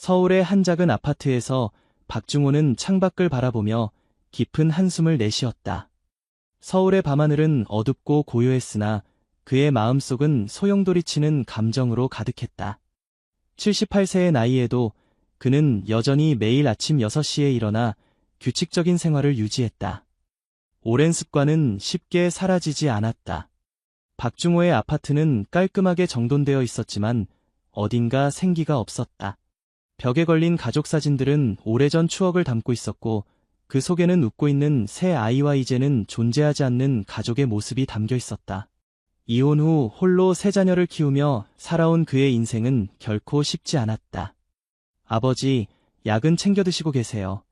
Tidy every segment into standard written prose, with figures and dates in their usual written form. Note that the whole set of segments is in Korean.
서울의 한 작은 아파트에서 박중호는 창밖을 바라보며 깊은 한숨을 내쉬었다. 서울의 밤하늘은 어둡고 고요했으나 그의 마음속은 소용돌이치는 감정으로 가득했다. 78세의 나이에도 그는 여전히 매일 아침 6시에 일어나 규칙적인 생활을 유지했다. 오랜 습관은 쉽게 사라지지 않았다. 박중호의 아파트는 깔끔하게 정돈되어 있었지만 어딘가 생기가 없었다. 벽에 걸린 가족 사진들은 오래전 추억을 담고 있었고 그 속에는 웃고 있는 새 아이와 이제는 존재하지 않는 가족의 모습이 담겨 있었다. 이혼 후 홀로 세 자녀를 키우며 살아온 그의 인생은 결코 쉽지 않았다. 아버지, 약은 챙겨 드시고 계세요.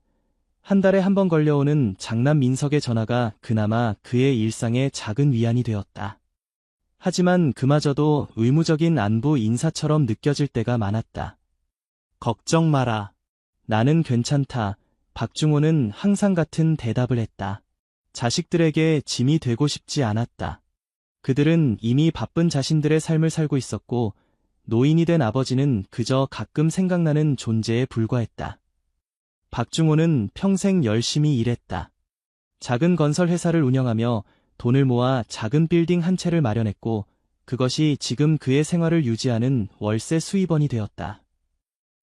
한 달에 한 번 걸려오는 장남 민석의 전화가 그나마 그의 일상의 작은 위안이 되었다. 하지만 그마저도 의무적인 안부 인사처럼 느껴질 때가 많았다. 걱정 마라. 나는 괜찮다. 박중호는 항상 같은 대답을 했다. 자식들에게 짐이 되고 싶지 않았다. 그들은 이미 바쁜 자신들의 삶을 살고 있었고 노인이 된 아버지는 그저 가끔 생각나는 존재에 불과했다. 박중호는 평생 열심히 일했다. 작은 건설 회사를 운영하며 돈을 모아 작은 빌딩 한 채를 마련했고 그것이 지금 그의 생활을 유지하는 월세 수입원이 되었다.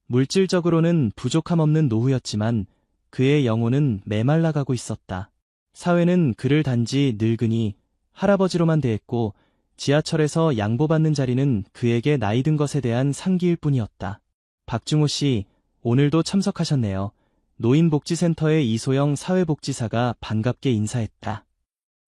물질적으로는 부족함 없는 노후였지만 그의 영혼은 메말라가고 있었다. 사회는 그를 단지 늙은이, 할아버지로만 대했고 지하철에서 양보받는 자리는 그에게 나이 든 것에 대한 상기일 뿐이었다. 박중호 씨, 오늘도 참석하셨네요. 노인복지센터의 이소영 사회복지사가 반갑게 인사했다.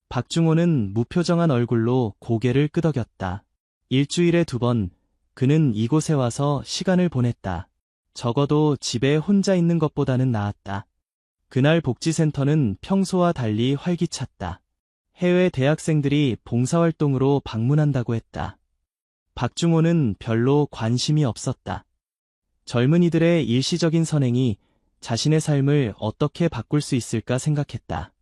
박중호는 무표정한 얼굴로 고개를 끄덕였다. 일주일에 2번, 그는 이곳에 와서 시간을 보냈다. 적어도 집에 혼자 있는 것보다는 나았다. 그날 복지센터는 평소와 달리 활기찼다. 해외 대학생들이 봉사활동으로 방문한다고 했다. 박중호는 별로 관심이 없었다. 젊은이들의 일시적인 선행이 자신의 삶을 어떻게 바꿀 수 있을까 생각했다.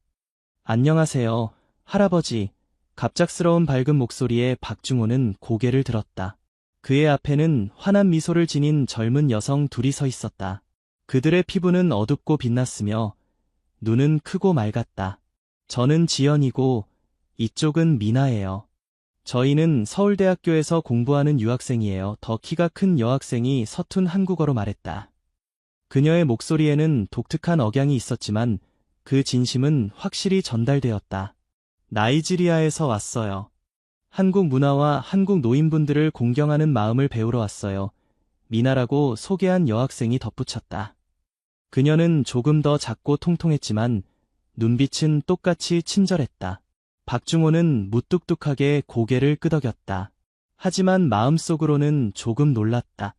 안녕하세요, 할아버지. 갑작스러운 밝은 목소리에 박중호는 고개를 들었다. 그의 앞에는 환한 미소를 지닌 젊은 여성 둘이 서 있었다. 그들의 피부는 어둡고 빛났으며 눈은 크고 맑았다. 저는 지연이고 이쪽은 미나예요. 저희는 서울대학교에서 공부하는 유학생이에요. 더 키가 큰 여학생이 서툰 한국어로 말했다. 그녀의 목소리에는 독특한 억양이 있었지만 그 진심은 확실히 전달되었다. 나이지리아에서 왔어요. 한국 문화와 한국 노인분들을 공경하는 마음을 배우러 왔어요. 미나라고 소개한 여학생이 덧붙였다. 그녀는 조금 더 작고 통통했지만 눈빛은 똑같이 친절했다. 박중호는 무뚝뚝하게 고개를 끄덕였다. 하지만 마음속으로는 조금 놀랐다.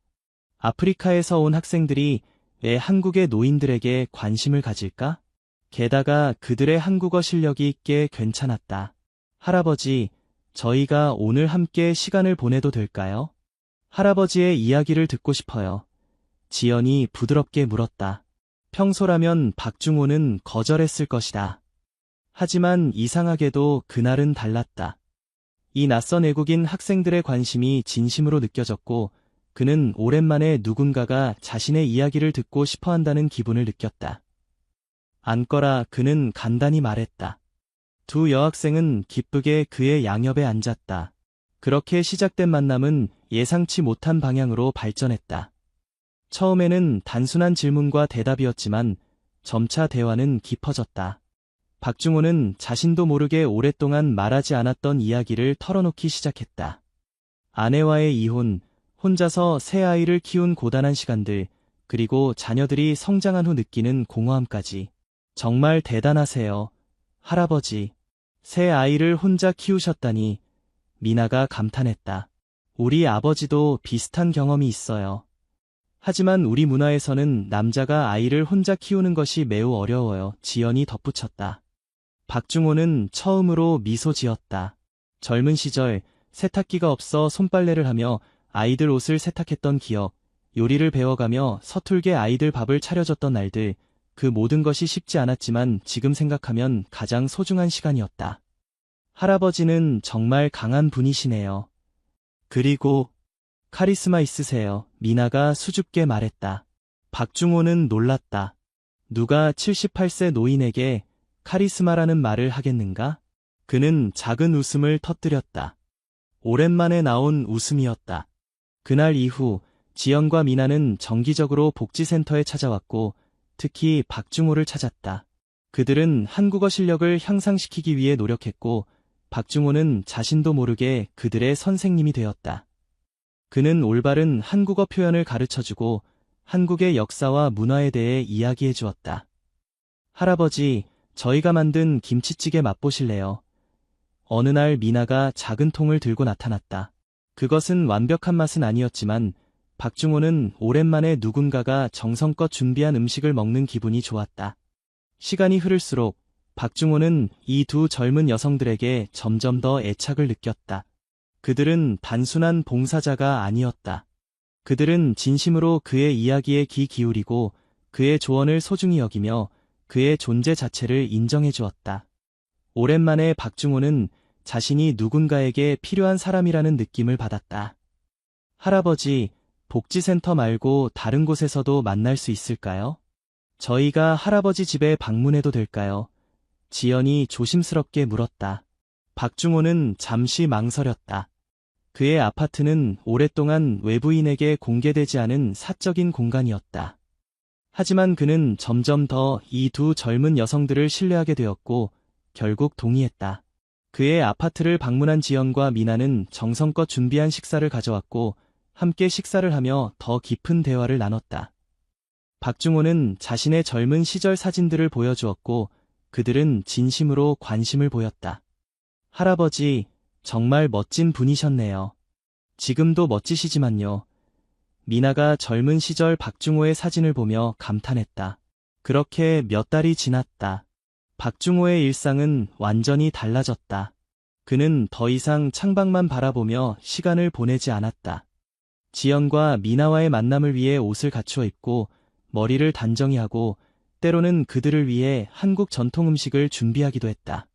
아프리카에서 온 학생들이 왜 한국의 노인들에게 관심을 가질까? 게다가 그들의 한국어 실력이 꽤 괜찮았다. 할아버지, 저희가 오늘 함께 시간을 보내도 될까요? 할아버지의 이야기를 듣고 싶어요. 지연이 부드럽게 물었다. 평소라면 박중호는 거절했을 것이다. 하지만 이상하게도 그날은 달랐다. 이 낯선 외국인 학생들의 관심이 진심으로 느껴졌고 그는 오랜만에 누군가가 자신의 이야기를 듣고 싶어한다는 기분을 느꼈다. 앉거라. 그는 간단히 말했다. 두 여학생은 기쁘게 그의 양옆에 앉았다. 그렇게 시작된 만남은 예상치 못한 방향으로 발전했다. 처음에는 단순한 질문과 대답이었지만 점차 대화는 깊어졌다. 박중호는 자신도 모르게 오랫동안 말하지 않았던 이야기를 털어놓기 시작했다. 아내와의 이혼, 혼자서 새 아이를 키운 고단한 시간들, 그리고 자녀들이 성장한 후 느끼는 공허함까지. 정말 대단하세요, 할아버지. 새 아이를 혼자 키우셨다니. 미나가 감탄했다. 우리 아버지도 비슷한 경험이 있어요. 하지만 우리 문화에서는 남자가 아이를 혼자 키우는 것이 매우 어려워요. 지연이 덧붙였다. 박중호는 처음으로 미소 지었다. 젊은 시절 세탁기가 없어 손빨래를 하며 아이들 옷을 세탁했던 기억, 요리를 배워가며 서툴게 아이들 밥을 차려줬던 날들, 그 모든 것이 쉽지 않았지만 지금 생각하면 가장 소중한 시간이었다. 할아버지는 정말 강한 분이시네요. 그리고 카리스마 있으세요. 미나가 수줍게 말했다. 박중호는 놀랐다. 누가 78세 노인에게 카리스마라는 말을 하겠는가? 그는 작은 웃음을 터뜨렸다. 오랜만에 나온 웃음이었다. 그날 이후 지연과 미나는 정기적으로 복지센터에 찾아왔고 특히 박중호를 찾았다. 그들은 한국어 실력을 향상시키기 위해 노력했고 박중호는 자신도 모르게 그들의 선생님이 되었다. 그는 올바른 한국어 표현을 가르쳐주고 한국의 역사와 문화에 대해 이야기해 주었다. 할아버지, 저희가 만든 김치찌개 맛보실래요? 어느 날 미나가 작은 통을 들고 나타났다. 그것은 완벽한 맛은 아니었지만 박중호는 오랜만에 누군가가 정성껏 준비한 음식을 먹는 기분이 좋았다. 시간이 흐를수록 박중호는 이 두 젊은 여성들에게 점점 더 애착을 느꼈다. 그들은 단순한 봉사자가 아니었다. 그들은 진심으로 그의 이야기에 귀 기울이고 그의 조언을 소중히 여기며 그의 존재 자체를 인정해 주었다. 오랜만에 박중호는 자신이 누군가에게 필요한 사람이라는 느낌을 받았다. 할아버지, 복지센터 말고 다른 곳에서도 만날 수 있을까요? 저희가 할아버지 집에 방문해도 될까요? 지연이 조심스럽게 물었다. 박중호는 잠시 망설였다. 그의 아파트는 오랫동안 외부인에게 공개되지 않은 사적인 공간이었다. 하지만 그는 점점 더 이 두 젊은 여성들을 신뢰하게 되었고 결국 동의했다. 그의 아파트를 방문한 지연과 미나는 정성껏 준비한 식사를 가져왔고 함께 식사를 하며 더 깊은 대화를 나눴다. 박중호는 자신의 젊은 시절 사진들을 보여주었고 그들은 진심으로 관심을 보였다. 할아버지, 정말 멋진 분이셨네요. 지금도 멋지시지만요. 미나가 젊은 시절 박중호의 사진을 보며 감탄했다. 그렇게 몇 달이 지났다. 박중호의 일상은 완전히 달라졌다. 그는 더 이상 창밖만 바라보며 시간을 보내지 않았다. 지연과 미나와의 만남을 위해 옷을 갖추어 입고 머리를 단정히 하고 때로는 그들을 위해 한국 전통 음식을 준비하기도 했다.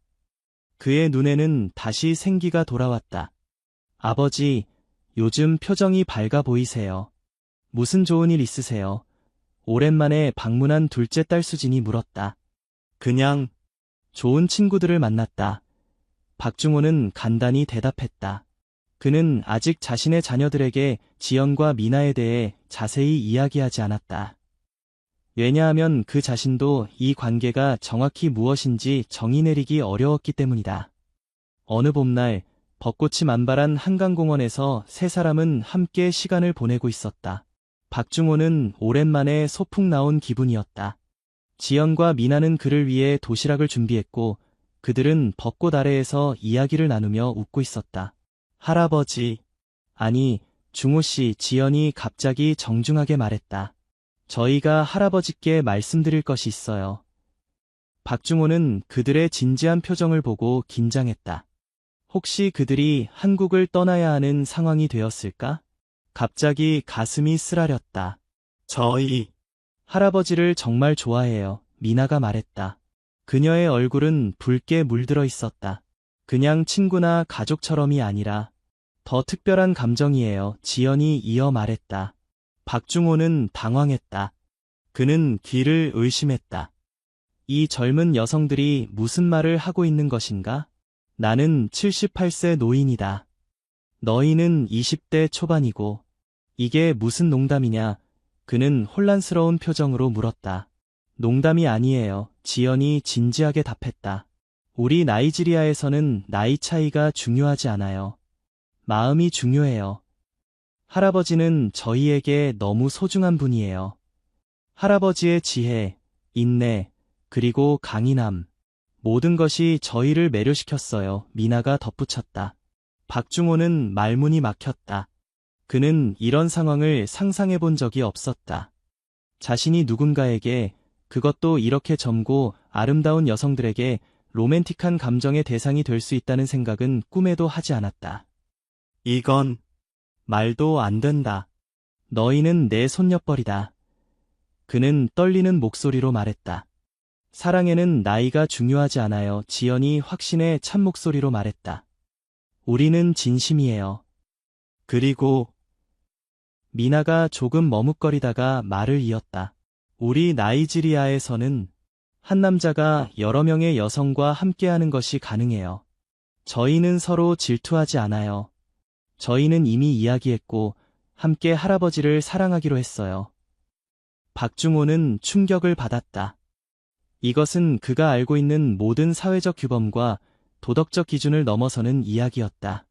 그의 눈에는 다시 생기가 돌아왔다. 아버지, 요즘 표정이 밝아 보이세요. 무슨 좋은 일 있으세요? 오랜만에 방문한 둘째 딸 수진이 물었다. 그냥 좋은 친구들을 만났다. 박중호는 간단히 대답했다. 그는 아직 자신의 자녀들에게 지연과 미나에 대해 자세히 이야기하지 않았다. 왜냐하면 그 자신도 이 관계가 정확히 무엇인지 정의 내리기 어려웠기 때문이다. 어느 봄날 벚꽃이 만발한 한강공원에서 세 사람은 함께 시간을 보내고 있었다. 박중호는 오랜만에 소풍 나온 기분이었다. 지연과 미나는 그를 위해 도시락을 준비했고 그들은 벚꽃 아래에서 이야기를 나누며 웃고 있었다. 할아버지, 아니, 중호씨, 지연이 갑자기 정중하게 말했다. 저희가 할아버지께 말씀드릴 것이 있어요. 박중호는 그들의 진지한 표정을 보고 긴장했다. 혹시 그들이 한국을 떠나야 하는 상황이 되었을까? 갑자기 가슴이 쓰라렸다. 저희 할아버지를 정말 좋아해요. 미나가 말했다. 그녀의 얼굴은 붉게 물들어 있었다. 그냥 친구나 가족처럼이 아니라 더 특별한 감정이에요. 지연이 이어 말했다. 박중호는 당황했다. 그는 귀를 의심했다. 이 젊은 여성들이 무슨 말을 하고 있는 것인가? 나는 78세 노인이다. 너희는 20대 초반이고 이게 무슨 농담이냐? 그는 혼란스러운 표정으로 물었다. 농담이 아니에요. 지연이 진지하게 답했다. 우리 나이지리아에서는 나이 차이가 중요하지 않아요. 마음이 중요해요. 할아버지는 저희에게 너무 소중한 분이에요. 할아버지의 지혜, 인내, 그리고 강인함. 모든 것이 저희를 매료시켰어요. 미나가 덧붙였다. 박중호는 말문이 막혔다. 그는 이런 상황을 상상해 본 적이 없었다. 자신이 누군가에게, 그것도 이렇게 젊고 아름다운 여성들에게 로맨틱한 감정의 대상이 될 수 있다는 생각은 꿈에도 하지 않았다. 이건 말도 안 된다. 너희는 내 손녀뻘이다. 그는 떨리는 목소리로 말했다. 사랑에는 나이가 중요하지 않아요. 지연이 확신의 찬 목소리로 말했다. 우리는 진심이에요. 그리고 미나가 조금 머뭇거리다가 말을 이었다. 우리 나이지리아에서는 한 남자가 여러 명의 여성과 함께하는 것이 가능해요. 저희는 서로 질투하지 않아요. 저희는 이미 이야기했고 함께 할아버지를 사랑하기로 했어요. 박중호는 충격을 받았다. 이것은 그가 알고 있는 모든 사회적 규범과 도덕적 기준을 넘어서는 이야기였다.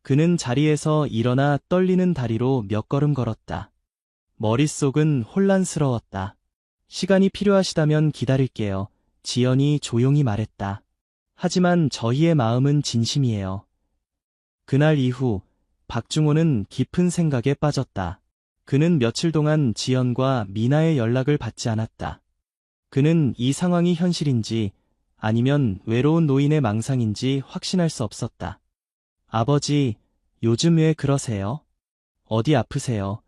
그는 자리에서 일어나 떨리는 다리로 몇 걸음 걸었다. 머릿속은 혼란스러웠다. 시간이 필요하시다면 기다릴게요. 지연이 조용히 말했다. 하지만 저희의 마음은 진심이에요. 그날 이후 박중호는 깊은 생각에 빠졌다. 그는 며칠 동안 지연과 미나의 연락을 받지 않았다. 그는 이 상황이 현실인지 아니면 외로운 노인의 망상인지 확신할 수 없었다. 아버지, 요즘 왜 그러세요? 어디 아프세요?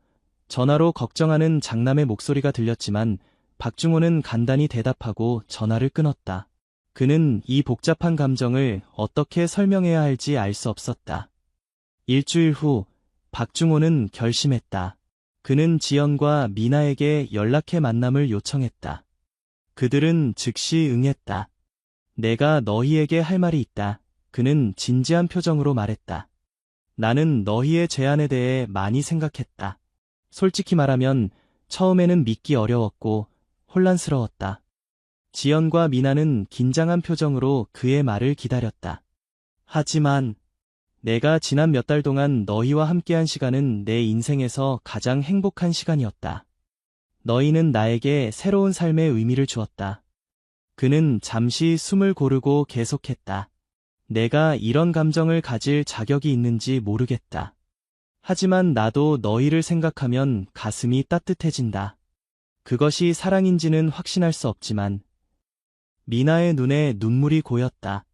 전화로 걱정하는 장남의 목소리가 들렸지만 박중호는 간단히 대답하고 전화를 끊었다. 그는 이 복잡한 감정을 어떻게 설명해야 할지 알 수 없었다. 일주일 후 박중호는 결심했다. 그는 지연과 미나에게 연락해 만남을 요청했다. 그들은 즉시 응했다. 내가 너희에게 할 말이 있다. 그는 진지한 표정으로 말했다. 나는 너희의 제안에 대해 많이 생각했다. 솔직히 말하면 처음에는 믿기 어려웠고 혼란스러웠다. 지연과 미나는 긴장한 표정으로 그의 말을 기다렸다. 하지만 내가 지난 몇 달 동안 너희와 함께한 시간은 내 인생에서 가장 행복한 시간이었다. 너희는 나에게 새로운 삶의 의미를 주었다. 그는 잠시 숨을 고르고 계속했다. 내가 이런 감정을 가질 자격이 있는지 모르겠다. 하지만 나도 너희를 생각하면 가슴이 따뜻해진다. 그것이 사랑인지는 확신할 수 없지만 미나의 눈에 눈물이 고였다.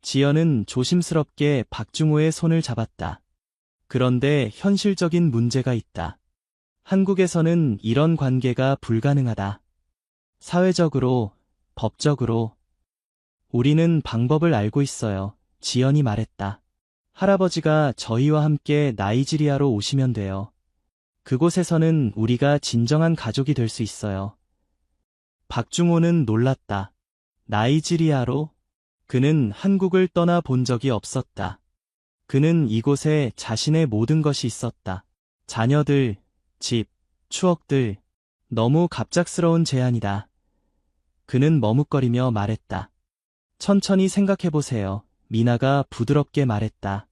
지연은 조심스럽게 박중호의 손을 잡았다. 그런데 현실적인 문제가 있다. 한국에서는 이런 관계가 불가능하다. 사회적으로, 법적으로. 우리는 방법을 알고 있어요. 지연이 말했다. 할아버지가 저희와 함께 나이지리아로 오시면 돼요. 그곳에서는 우리가 진정한 가족이 될 수 있어요. 박중호는 놀랐다. 나이지리아로? 그는 한국을 떠나 본 적이 없었다. 그는 이곳에 자신의 모든 것이 있었다. 자녀들, 집, 추억들. 너무 갑작스러운 제안이다. 그는 머뭇거리며 말했다. 천천히 생각해보세요. 미나가 부드럽게 말했다.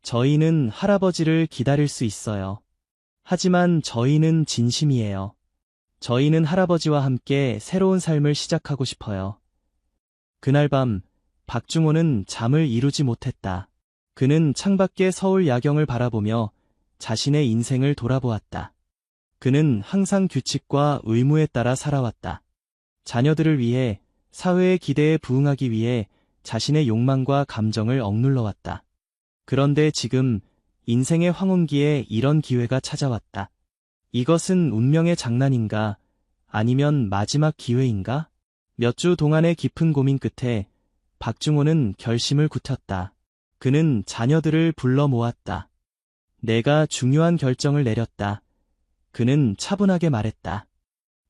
저희는 할아버지를 기다릴 수 있어요. 하지만 저희는 진심이에요. 저희는 할아버지와 함께 새로운 삶을 시작하고 싶어요. 그날 밤 박중호는 잠을 이루지 못했다. 그는 창밖의 서울 야경을 바라보며 자신의 인생을 돌아보았다. 그는 항상 규칙과 의무에 따라 살아왔다. 자녀들을 위해, 사회의 기대에 부응하기 위해 자신의 욕망과 감정을 억눌러왔다. 그런데 지금 인생의 황혼기에 이런 기회가 찾아왔다. 이것은 운명의 장난인가? 아니면 마지막 기회인가? 몇 주 동안의 깊은 고민 끝에 박중호는 결심을 굳혔다. 그는 자녀들을 불러 모았다. 내가 중요한 결정을 내렸다. 그는 차분하게 말했다.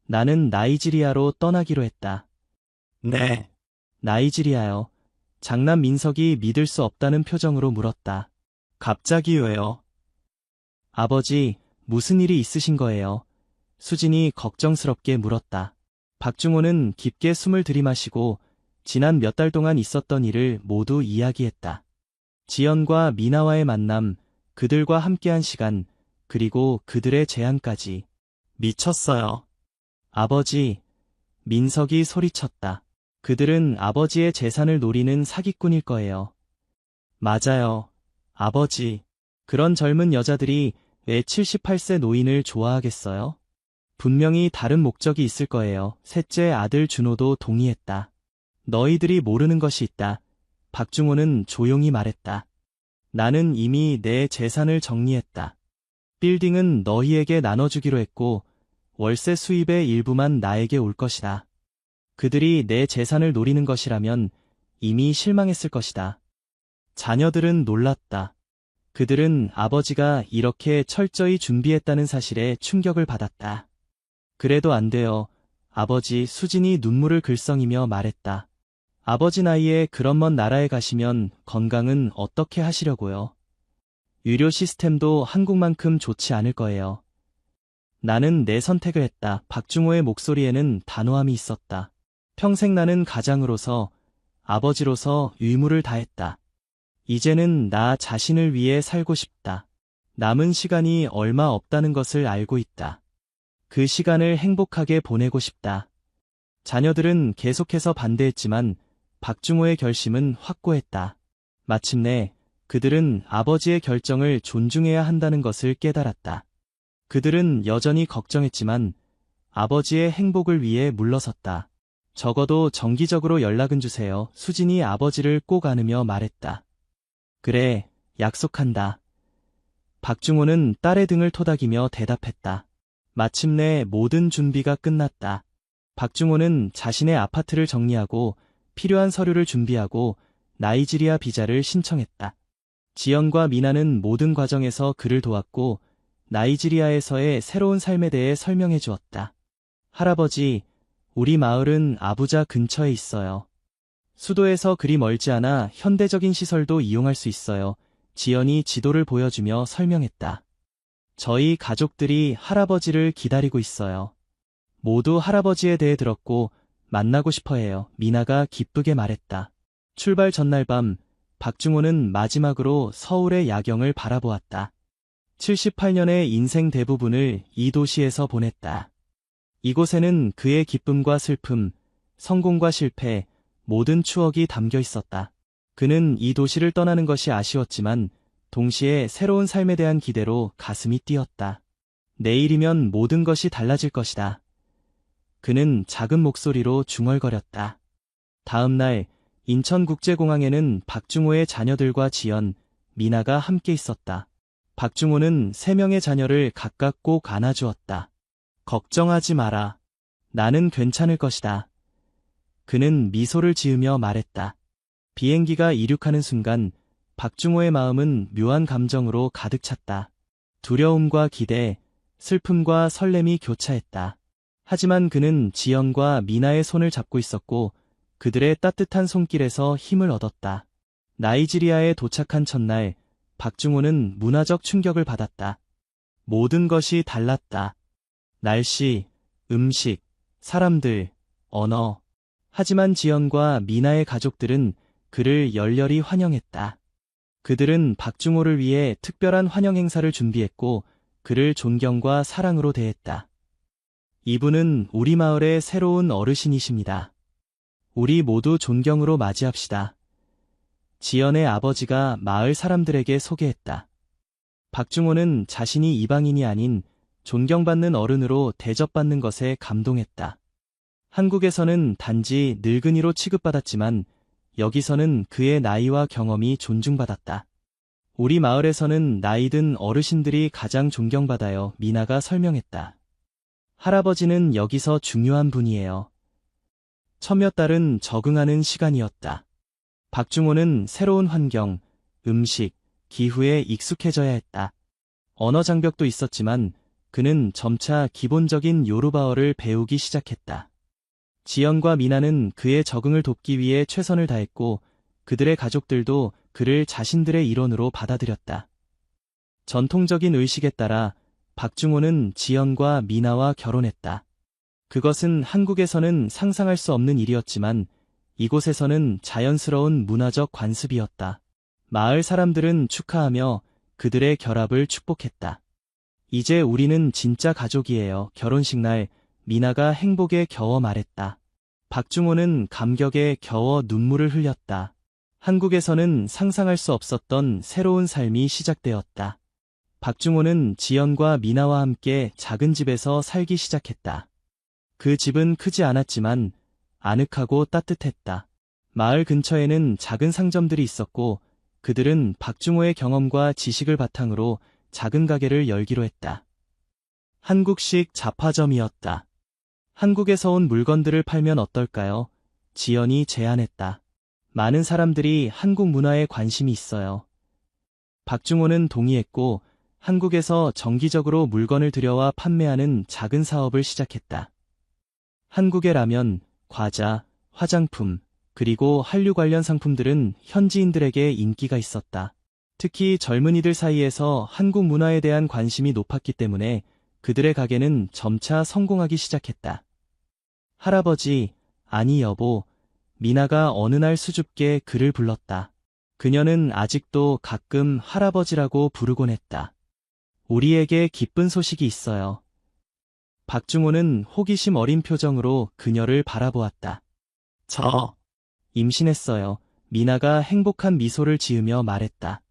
나는 나이지리아로 떠나기로 했다. 네. 나이지리아요. 장남 민석이 믿을 수 없다는 표정으로 물었다. 갑자기 왜요? 아버지, 무슨 일이 있으신 거예요? 수진이 걱정스럽게 물었다. 박중호는 깊게 숨을 들이마시고 지난 몇 달 동안 있었던 일을 모두 이야기했다. 지연과 미나와의 만남, 그들과 함께한 시간, 그리고 그들의 제안까지. 미쳤어요. 아버지, 민석이 소리쳤다. 그들은 아버지의 재산을 노리는 사기꾼일 거예요. 맞아요, 아버지. 그런 젊은 여자들이 왜 78세 노인을 좋아하겠어요? 분명히 다른 목적이 있을 거예요. 셋째 아들 준호도 동의했다. 너희들이 모르는 것이 있다. 박중호는 조용히 말했다. 나는 이미 내 재산을 정리했다. 빌딩은 너희에게 나눠주기로 했고 월세 수입의 일부만 나에게 올 것이다. 그들이 내 재산을 노리는 것이라면 이미 실망했을 것이다. 자녀들은 놀랐다. 그들은 아버지가 이렇게 철저히 준비했다는 사실에 충격을 받았다. 그래도 안 돼요. 아버지. 수진이 눈물을 글썽이며 말했다. 아버지 나이에 그런 먼 나라에 가시면 건강은 어떻게 하시려고요? 의료 시스템도 한국만큼 좋지 않을 거예요. 나는 내 선택을 했다. 박중호의 목소리에는 단호함이 있었다. 평생 나는 가장으로서, 아버지로서 의무를 다했다. 이제는 나 자신을 위해 살고 싶다. 남은 시간이 얼마 없다는 것을 알고 있다. 그 시간을 행복하게 보내고 싶다. 자녀들은 계속해서 반대했지만 박중호의 결심은 확고했다. 마침내 그들은 아버지의 결정을 존중해야 한다는 것을 깨달았다. 그들은 여전히 걱정했지만 아버지의 행복을 위해 물러섰다. 적어도 정기적으로 연락은 주세요. 수진이 아버지를 꼭 안으며 말했다. 그래, 약속한다. 박중호는 딸의 등을 토닥이며 대답했다. 마침내 모든 준비가 끝났다. 박중호는 자신의 아파트를 정리하고 필요한 서류를 준비하고 나이지리아 비자를 신청했다. 지연과 미나는 모든 과정에서 그를 도왔고 나이지리아에서의 새로운 삶에 대해 설명해 주었다. 할아버지, 우리 마을은 아부자 근처에 있어요. 수도에서 그리 멀지 않아 현대적인 시설도 이용할 수 있어요. 지연이 지도를 보여주며 설명했다. 저희 가족들이 할아버지를 기다리고 있어요. 모두 할아버지에 대해 들었고 만나고 싶어 해요. 미나가 기쁘게 말했다. 출발 전날 밤, 박중호는 마지막으로 서울의 야경을 바라보았다. 78년의 인생 대부분을 이 도시에서 보냈다. 이곳에는 그의 기쁨과 슬픔, 성공과 실패, 모든 추억이 담겨 있었다. 그는 이 도시를 떠나는 것이 아쉬웠지만 동시에 새로운 삶에 대한 기대로 가슴이 뛰었다. 내일이면 모든 것이 달라질 것이다. 그는 작은 목소리로 중얼거렸다. 다음 날 인천국제공항에는 박중호의 자녀들과 지연, 미나가 함께 있었다. 박중호는 3명의 자녀를 각각 꼭 안아주었다. 걱정하지 마라. 나는 괜찮을 것이다. 그는 미소를 지으며 말했다. 비행기가 이륙하는 순간 박중호의 마음은 묘한 감정으로 가득 찼다. 두려움과 기대, 슬픔과 설렘이 교차했다. 하지만 그는 지연과 미나의 손을 잡고 있었고 그들의 따뜻한 손길에서 힘을 얻었다. 나이지리아에 도착한 첫날, 박중호는 문화적 충격을 받았다. 모든 것이 달랐다. 날씨, 음식, 사람들, 언어. 하지만 지연과 미나의 가족들은 그를 열렬히 환영했다. 그들은 박중호를 위해 특별한 환영 행사를 준비했고 그를 존경과 사랑으로 대했다. 이분은 우리 마을의 새로운 어르신이십니다. 우리 모두 존경으로 맞이합시다. 지연의 아버지가 마을 사람들에게 소개했다. 박중호는 자신이 이방인이 아닌 존경받는 어른으로 대접받는 것에 감동했다. 한국에서는 단지 늙은이로 취급받았지만 여기서는 그의 나이와 경험이 존중받았다. 우리 마을에서는 나이든 어르신들이 가장 존경받아요. 미나가 설명했다. 할아버지는 여기서 중요한 분이에요. 처몇 달은 적응하는 시간이었다. 박중호는 새로운 환경, 음식, 기후에 익숙해져야 했다. 언어 장벽도 있었지만 그는 점차 기본적인 요르바어를 배우기 시작했다. 지연과 미나는 그의 적응을 돕기 위해 최선을 다했고 그들의 가족들도 그를 자신들의 일원으로 받아들였다. 전통적인 의식에 따라 박중호는 지연과 미나와 결혼했다. 그것은 한국에서는 상상할 수 없는 일이었지만 이곳에서는 자연스러운 문화적 관습이었다. 마을 사람들은 축하하며 그들의 결합을 축복했다. 이제 우리는 진짜 가족이에요. 결혼식 날 미나가 행복에 겨워 말했다. 박중호는 감격에 겨워 눈물을 흘렸다. 한국에서는 상상할 수 없었던 새로운 삶이 시작되었다. 박중호는 지연과 미나와 함께 작은 집에서 살기 시작했다. 그 집은 크지 않았지만 아늑하고 따뜻했다. 마을 근처에는 작은 상점들이 있었고 그들은 박중호의 경험과 지식을 바탕으로 작은 가게를 열기로 했다. 한국식 잡화점이었다. 한국에서 온 물건들을 팔면 어떨까요? 지연이 제안했다. 많은 사람들이 한국 문화에 관심이 있어요. 박중호는 동의했고 한국에서 정기적으로 물건을 들여와 판매하는 작은 사업을 시작했다. 한국의 라면, 과자, 화장품, 그리고 한류 관련 상품들은 현지인들에게 인기가 있었다. 특히 젊은이들 사이에서 한국 문화에 대한 관심이 높았기 때문에 그들의 가게는 점차 성공하기 시작했다. 할아버지, 아니 여보, 미나가 어느 날 수줍게 그를 불렀다. 그녀는 아직도 가끔 할아버지라고 부르곤 했다. 우리에게 기쁜 소식이 있어요. 박중호는 호기심 어린 표정으로 그녀를 바라보았다. 저, 임신했어요. 미나가 행복한 미소를 지으며 말했다.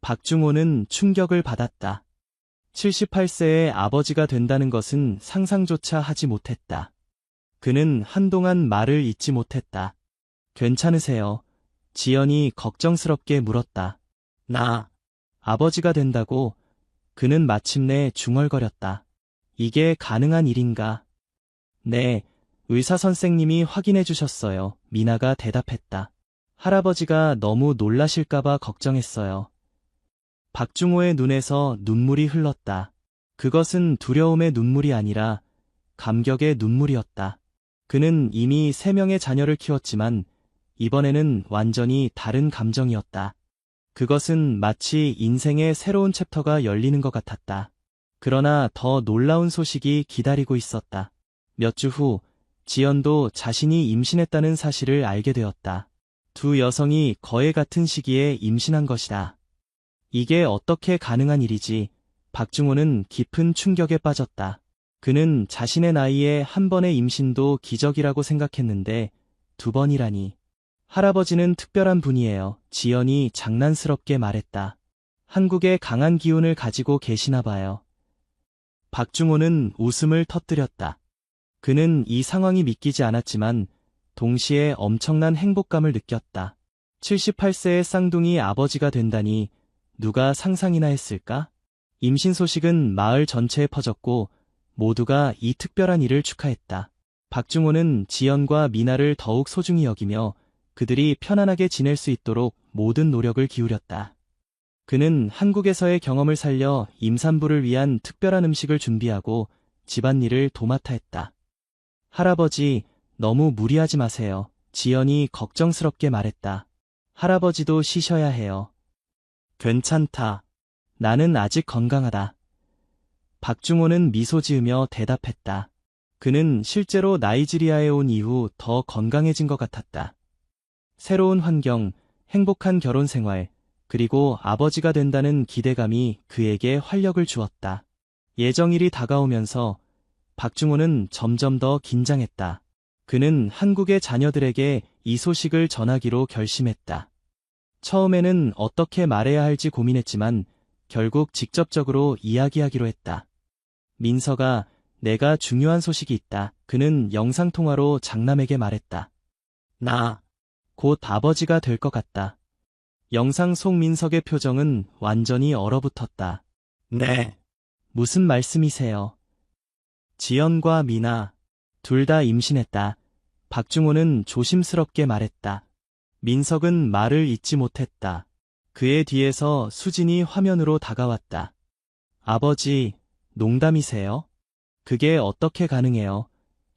박중호는 충격을 받았다. 78세의 아버지가 된다는 것은 상상조차 하지 못했다. 그는 한동안 말을 잇지 못했다. 괜찮으세요? 지연이 걱정스럽게 물었다. 나, 아버지가 된다고? 그는 마침내 중얼거렸다. 이게 가능한 일인가? 네, 의사 선생님이 확인해 주셨어요. 미나가 대답했다. 할아버지가 너무 놀라실까봐 걱정했어요. 박중호의 눈에서 눈물이 흘렀다. 그것은 두려움의 눈물이 아니라 감격의 눈물이었다. 그는 이미 3명의 자녀를 키웠지만 이번에는 완전히 다른 감정이었다. 그것은 마치 인생의 새로운 챕터가 열리는 것 같았다. 그러나 더 놀라운 소식이 기다리고 있었다. 몇 주 후, 지연도 자신이 임신했다는 사실을 알게 되었다. 두 여성이 거의 같은 시기에 임신한 것이다. 이게 어떻게 가능한 일이지? 박중호는 깊은 충격에 빠졌다. 그는 자신의 나이에 한 번의 임신도 기적이라고 생각했는데 2번이라니. 할아버지는 특별한 분이에요. 지연이 장난스럽게 말했다. 한국의 강한 기운을 가지고 계시나 봐요. 박중호는 웃음을 터뜨렸다. 그는 이 상황이 믿기지 않았지만 동시에 엄청난 행복감을 느꼈다. 78세의 쌍둥이 아버지가 된다니 누가 상상이나 했을까? 임신 소식은 마을 전체에 퍼졌고 모두가 이 특별한 일을 축하했다. 박중호는 지연과 미나를 더욱 소중히 여기며 그들이 편안하게 지낼 수 있도록 모든 노력을 기울였다. 그는 한국에서의 경험을 살려 임산부를 위한 특별한 음식을 준비하고 집안일을 도맡아 했다. 할아버지, 너무 무리하지 마세요. 지연이 걱정스럽게 말했다. 할아버지도 쉬셔야 해요. 괜찮다. 나는 아직 건강하다. 박중호는 미소 지으며 대답했다. 그는 실제로 나이지리아에 온 이후 더 건강해진 것 같았다. 새로운 환경, 행복한 결혼 생활, 그리고 아버지가 된다는 기대감이 그에게 활력을 주었다. 예정일이 다가오면서 박중호는 점점 더 긴장했다. 그는 한국의 자녀들에게 이 소식을 전하기로 결심했다. 처음에는 어떻게 말해야 할지 고민했지만 결국 직접적으로 이야기하기로 했다. 민서가, 내가 중요한 소식이 있다. 그는 영상통화로 장남에게 말했다. 나, 곧 아버지가 될 것 같다. 영상 속 민석의 표정은 완전히 얼어붙었다. 네, 무슨 말씀이세요? 지연과 미나, 둘 다 임신했다. 박중호는 조심스럽게 말했다. 민석은 말을 잇지 못했다. 그의 뒤에서 수진이 화면으로 다가왔다. 아버지, 농담이세요? 그게 어떻게 가능해요?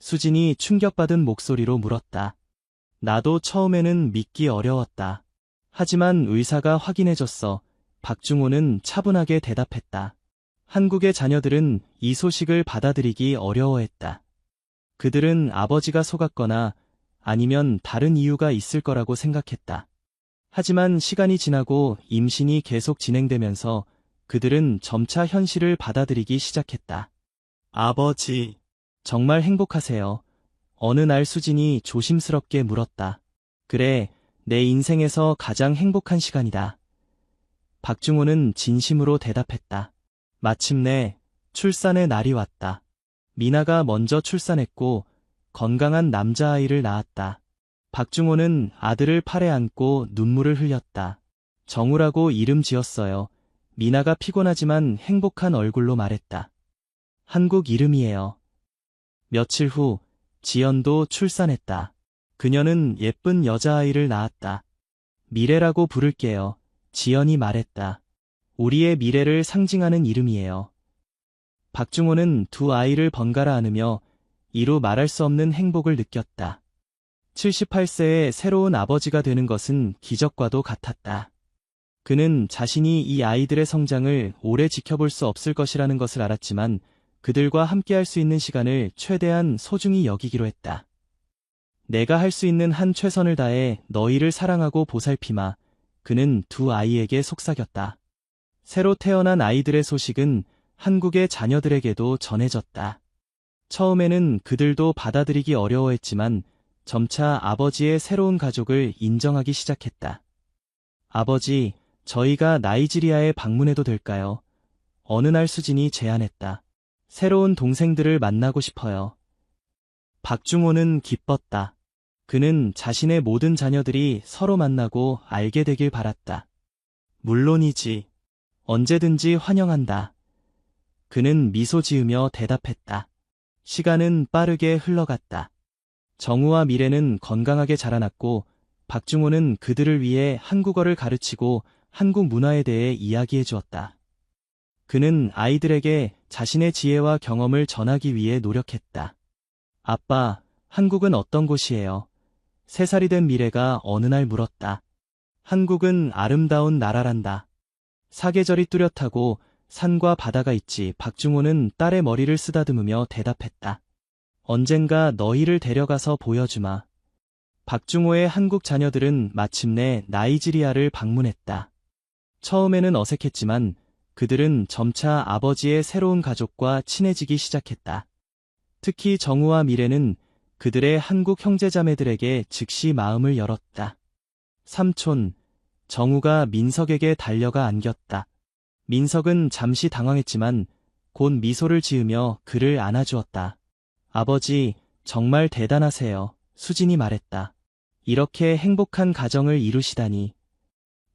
수진이 충격받은 목소리로 물었다. 나도 처음에는 믿기 어려웠다. 하지만 의사가 확인해줬어. 박중호는 차분하게 대답했다. 한국의 자녀들은 이 소식을 받아들이기 어려워했다. 그들은 아버지가 속았거나 아니면 다른 이유가 있을 거라고 생각했다. 하지만 시간이 지나고 임신이 계속 진행되면서 그들은 점차 현실을 받아들이기 시작했다. 아버지, 정말 행복하세요? 어느 날 수진이 조심스럽게 물었다. 그래, 내 인생에서 가장 행복한 시간이다. 박중호는 진심으로 대답했다. 마침내 출산의 날이 왔다. 미나가 먼저 출산했고 건강한 남자아이를 낳았다. 박중호는 아들을 팔에 안고 눈물을 흘렸다. 정우라고 이름 지었어요. 미나가 피곤하지만 행복한 얼굴로 말했다. 한국 이름이에요. 며칠 후 지연도 출산했다. 그녀는 예쁜 여자아이를 낳았다. 미래라고 부를게요. 지연이 말했다. 우리의 미래를 상징하는 이름이에요. 박중호는 두 아이를 번갈아 안으며 이루 말할 수 없는 행복을 느꼈다. 78세의 새로운 아버지가 되는 것은 기적과도 같았다. 그는 자신이 이 아이들의 성장을 오래 지켜볼 수 없을 것이라는 것을 알았지만 그들과 함께할 수 있는 시간을 최대한 소중히 여기기로 했다. 내가 할 수 있는 한 최선을 다해 너희를 사랑하고 보살피마. 그는 두 아이에게 속삭였다. 새로 태어난 아이들의 소식은 한국의 자녀들에게도 전해졌다. 처음에는 그들도 받아들이기 어려워했지만 점차 아버지의 새로운 가족을 인정하기 시작했다. 아버지, 저희가 나이지리아에 방문해도 될까요? 어느 날 수진이 제안했다. 새로운 동생들을 만나고 싶어요. 박중호는 기뻤다. 그는 자신의 모든 자녀들이 서로 만나고 알게 되길 바랐다. 물론이지. 언제든지 환영한다. 그는 미소 지으며 대답했다. 시간은 빠르게 흘러갔다. 정우와 미래는 건강하게 자라났고 박중호는 그들을 위해 한국어를 가르치고 한국 문화에 대해 이야기해 주었다. 그는 아이들에게 자신의 지혜와 경험을 전하기 위해 노력했다. 아빠, 한국은 어떤 곳이에요? 3살이 된 미래가 어느 날 물었다. 한국은 아름다운 나라란다. 사계절이 뚜렷하고 산과 바다가 있지. 박중호는 딸의 머리를 쓰다듬으며 대답했다. 언젠가 너희를 데려가서 보여주마. 박중호의 한국 자녀들은 마침내 나이지리아를 방문했다. 처음에는 어색했지만 그들은 점차 아버지의 새로운 가족과 친해지기 시작했다. 특히 정우와 미래는 그들의 한국 형제자매들에게 즉시 마음을 열었다. 삼촌, 정우가 민석에게 달려가 안겼다. 민석은 잠시 당황했지만 곧 미소를 지으며 그를 안아주었다. 아버지, 정말 대단하세요. 수진이 말했다. 이렇게 행복한 가정을 이루시다니.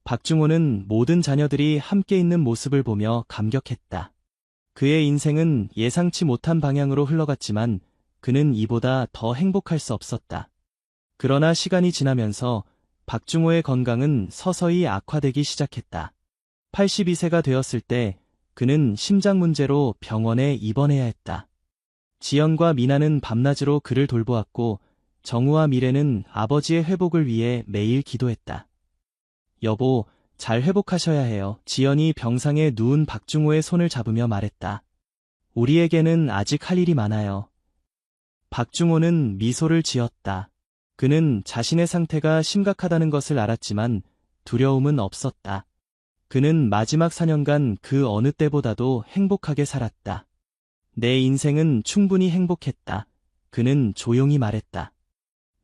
박중호는 모든 자녀들이 함께 있는 모습을 보며 감격했다. 그의 인생은 예상치 못한 방향으로 흘러갔지만 그는 이보다 더 행복할 수 없었다. 그러나 시간이 지나면서 박중호의 건강은 서서히 악화되기 시작했다. 82세가 되었을 때 그는 심장 문제로 병원에 입원해야 했다. 지연과 미나는 밤낮으로 그를 돌보았고 정우와 미래는 아버지의 회복을 위해 매일 기도했다. 여보, 잘 회복하셔야 해요. 지연이 병상에 누운 박중호의 손을 잡으며 말했다. 우리에게는 아직 할 일이 많아요. 박중호는 미소를 지었다. 그는 자신의 상태가 심각하다는 것을 알았지만 두려움은 없었다. 그는 마지막 4년간 그 어느 때보다도 행복하게 살았다. 내 인생은 충분히 행복했다. 그는 조용히 말했다.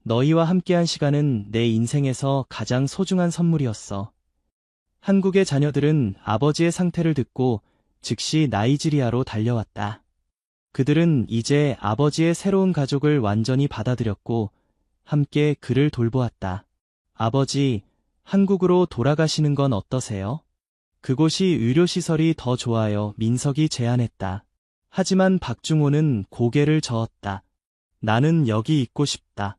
너희와 함께한 시간은 내 인생에서 가장 소중한 선물이었어. 한국의 자녀들은 아버지의 상태를 듣고 즉시 나이지리아로 달려왔다. 그들은 이제 아버지의 새로운 가족을 완전히 받아들였고 함께 그를 돌보았다. 아버지, 한국으로 돌아가시는 건 어떠세요? 그곳이 의료시설이 더 좋아요. 민석이 제안했다. 하지만 박중호는 고개를 저었다. 나는 여기 있고 싶다.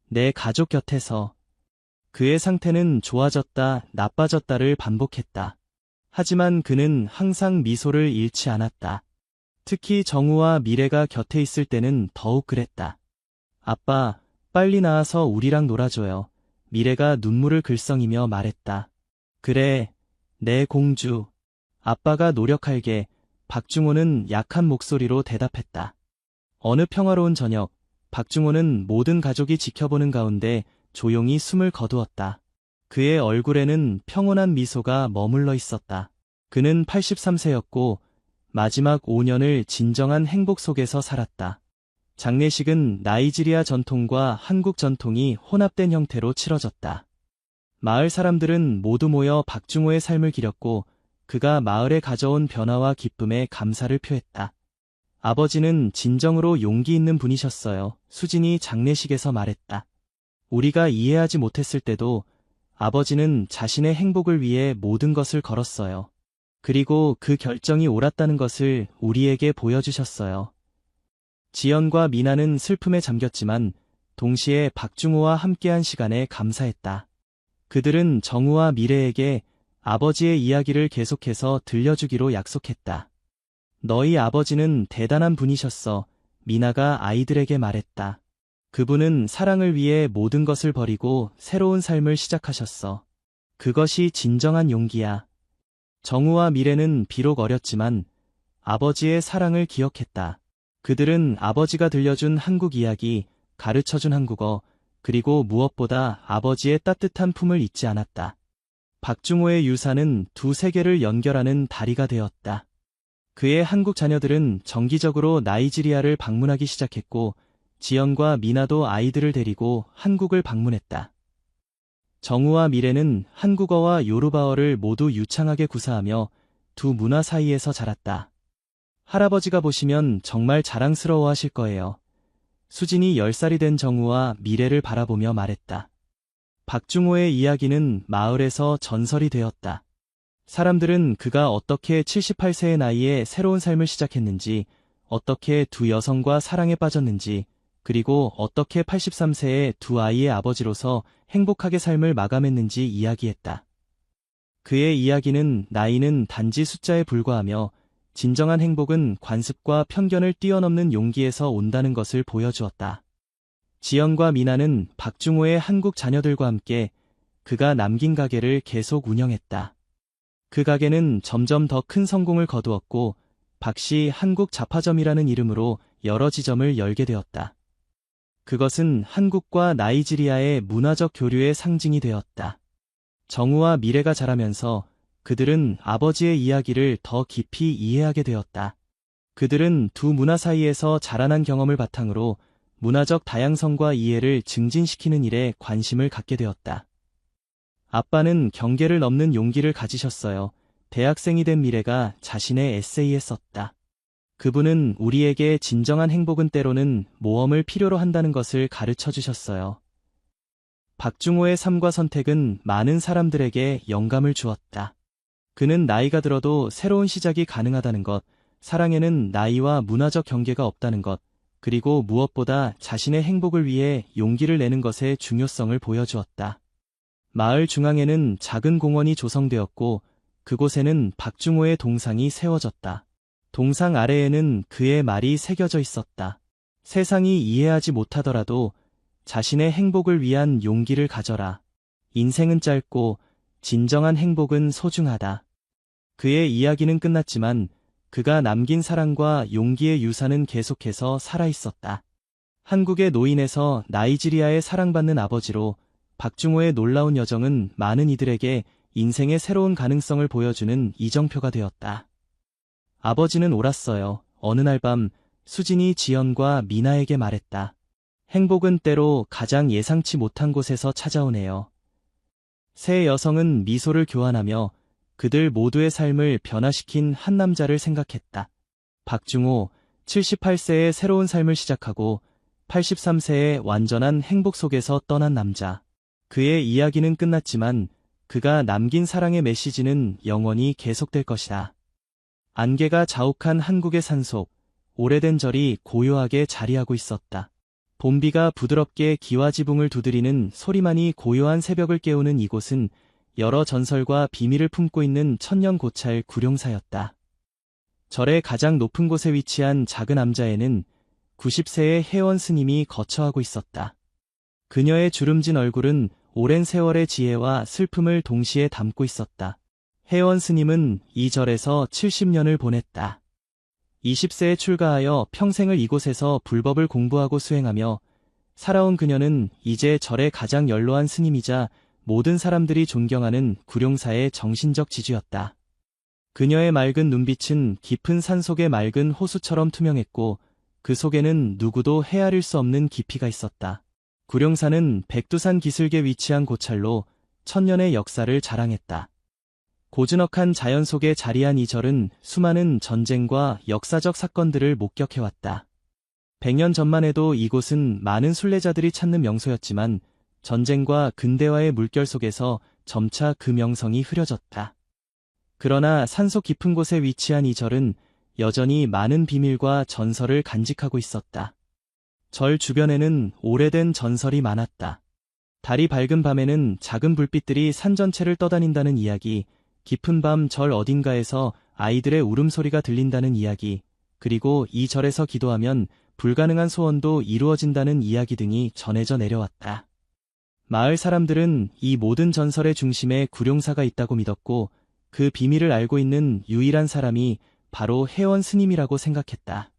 내 가족 곁에서. 그의 상태는 좋아졌다, 나빠졌다를 반복했다. 하지만 그는 항상 미소를 잃지 않았다. 특히 정우와 미래가 곁에 있을 때는 더욱 그랬다. 아빠, 빨리 나와서 우리랑 놀아줘요. 미래가 눈물을 글썽이며 말했다. 그래, 내 공주. 아빠가 노력할게. 박중호는 약한 목소리로 대답했다. 어느 평화로운 저녁, 박중호는 모든 가족이 지켜보는 가운데 조용히 숨을 거두었다. 그의 얼굴에는 평온한 미소가 머물러 있었다. 그는 83세였고 마지막 5년을 진정한 행복 속에서 살았다. 장례식은 나이지리아 전통과 한국 전통이 혼합된 형태로 치러졌다. 마을 사람들은 모두 모여 박중호의 삶을 기렸고 그가 마을에 가져온 변화와 기쁨에 감사를 표했다. 아버지는 진정으로 용기 있는 분이셨어요. 수진이 장례식에서 말했다. 우리가 이해하지 못했을 때도 아버지는 자신의 행복을 위해 모든 것을 걸었어요. 그리고 그 결정이 옳았다는 것을 우리에게 보여주셨어요. 지연과 미나는 슬픔에 잠겼지만 동시에 박중호와 함께한 시간에 감사했다. 그들은 정우와 미래에게 아버지의 이야기를 계속해서 들려주기로 약속했다. 너희 아버지는 대단한 분이셨어. 미나가 아이들에게 말했다. 그분은 사랑을 위해 모든 것을 버리고 새로운 삶을 시작하셨어. 그것이 진정한 용기야. 정우와 미래는 비록 어렸지만 아버지의 사랑을 기억했다. 그들은 아버지가 들려준 한국 이야기, 가르쳐준 한국어, 그리고 무엇보다 아버지의 따뜻한 품을 잊지 않았다. 박중호의 유산은 두 세계를 연결하는 다리가 되었다. 그의 한국 자녀들은 정기적으로 나이지리아를 방문하기 시작했고, 지연과 미나도 아이들을 데리고 한국을 방문했다. 정우와 미래는 한국어와 요르바어를 모두 유창하게 구사하며 두 문화 사이에서 자랐다. 할아버지가 보시면 정말 자랑스러워 하실 거예요. 수진이 10살이 된 정우와 미래를 바라보며 말했다. 박중호의 이야기는 마을에서 전설이 되었다. 사람들은 그가 어떻게 78세의 나이에 새로운 삶을 시작했는지, 어떻게 두 여성과 사랑에 빠졌는지, 그리고 어떻게 83세의 두 아이의 아버지로서 행복하게 삶을 마감했는지 이야기했다. 그의 이야기는 나이는 단지 숫자에 불과하며 진정한 행복은 관습과 편견을 뛰어넘는 용기에서 온다는 것을 보여주었다. 지연과 미나는 박중호의 한국 자녀들과 함께 그가 남긴 가게를 계속 운영했다. 그 가게는 점점 더 큰 성공을 거두었고 박씨 한국 잡화점이라는 이름으로 여러 지점을 열게 되었다. 그것은 한국과 나이지리아의 문화적 교류의 상징이 되었다. 정우와 미래가 자라면서 그들은 아버지의 이야기를 더 깊이 이해하게 되었다. 그들은 두 문화 사이에서 자라난 경험을 바탕으로 문화적 다양성과 이해를 증진시키는 일에 관심을 갖게 되었다. 아빠는 경계를 넘는 용기를 가지셨어요. 대학생이 된 미래가 자신의 에세이에 썼다. 그분은 우리에게 진정한 행복은 때로는 모험을 필요로 한다는 것을 가르쳐 주셨어요. 박중호의 삶과 선택은 많은 사람들에게 영감을 주었다. 그는 나이가 들어도 새로운 시작이 가능하다는 것, 사랑에는 나이와 문화적 경계가 없다는 것, 그리고 무엇보다 자신의 행복을 위해 용기를 내는 것의 중요성을 보여주었다. 마을 중앙에는 작은 공원이 조성되었고 그곳에는 박중호의 동상이 세워졌다. 동상 아래에는 그의 말이 새겨져 있었다. 세상이 이해하지 못하더라도 자신의 행복을 위한 용기를 가져라. 인생은 짧고 진정한 행복은 소중하다. 그의 이야기는 끝났지만 그가 남긴 사랑과 용기의 유산은 계속해서 살아있었다. 한국의 노인에서 나이지리아의 사랑받는 아버지로 박중호의 놀라운 여정은 많은 이들에게 인생의 새로운 가능성을 보여주는 이정표가 되었다. 아버지는 옳았어요. 어느 날 밤 수진이 지연과 미나에게 말했다. 행복은 때로 가장 예상치 못한 곳에서 찾아오네요. 세 여성은 미소를 교환하며 그들 모두의 삶을 변화시킨 한 남자를 생각했다. 박중호, 78세의 새로운 삶을 시작하고 83세의 완전한 행복 속에서 떠난 남자. 그의 이야기는 끝났지만 그가 남긴 사랑의 메시지는 영원히 계속될 것이다. 안개가 자욱한 한국의 산속, 오래된 절이 고요하게 자리하고 있었다. 봄비가 부드럽게 기와지붕을 두드리는 소리만이 고요한 새벽을 깨우는 이곳은 여러 전설과 비밀을 품고 있는 천년 고찰 구룡사였다. 절의 가장 높은 곳에 위치한 작은 암자에는 90세의 혜원 스님이 거처하고 있었다. 그녀의 주름진 얼굴은 오랜 세월의 지혜와 슬픔을 동시에 담고 있었다. 혜원 스님은 이 절에서 70년을 보냈다. 20세에 출가하여 평생을 이곳에서 불법을 공부하고 수행하며 살아온 그녀는 이제 절의 가장 연로한 스님이자 모든 사람들이 존경하는 구룡사의 정신적 지주였다. 그녀의 맑은 눈빛은 깊은 산속의 맑은 호수처럼 투명했고 그 속에는 누구도 헤아릴 수 없는 깊이가 있었다. 구룡사는 백두산 기슭에 위치한 고찰로 천년의 역사를 자랑했다. 고즈넉한 자연 속에 자리한 이 절은 수많은 전쟁과 역사적 사건들을 목격해왔다. 100년 전만 해도 이곳은 많은 순례자들이 찾는 명소였지만 전쟁과 근대화의 물결 속에서 점차 그 명성이 흐려졌다. 그러나 산속 깊은 곳에 위치한 이 절은 여전히 많은 비밀과 전설을 간직하고 있었다. 절 주변에는 오래된 전설이 많았다. 달이 밝은 밤에는 작은 불빛들이 산 전체를 떠다닌다는 이야기, 깊은 밤 절 어딘가에서 아이들의 울음소리가 들린다는 이야기, 그리고 이 절에서 기도하면 불가능한 소원도 이루어진다는 이야기 등이 전해져 내려왔다. 마을 사람들은 이 모든 전설의 중심에 구룡사가 있다고 믿었고, 그 비밀을 알고 있는 유일한 사람이 바로 혜원 스님이라고 생각했다.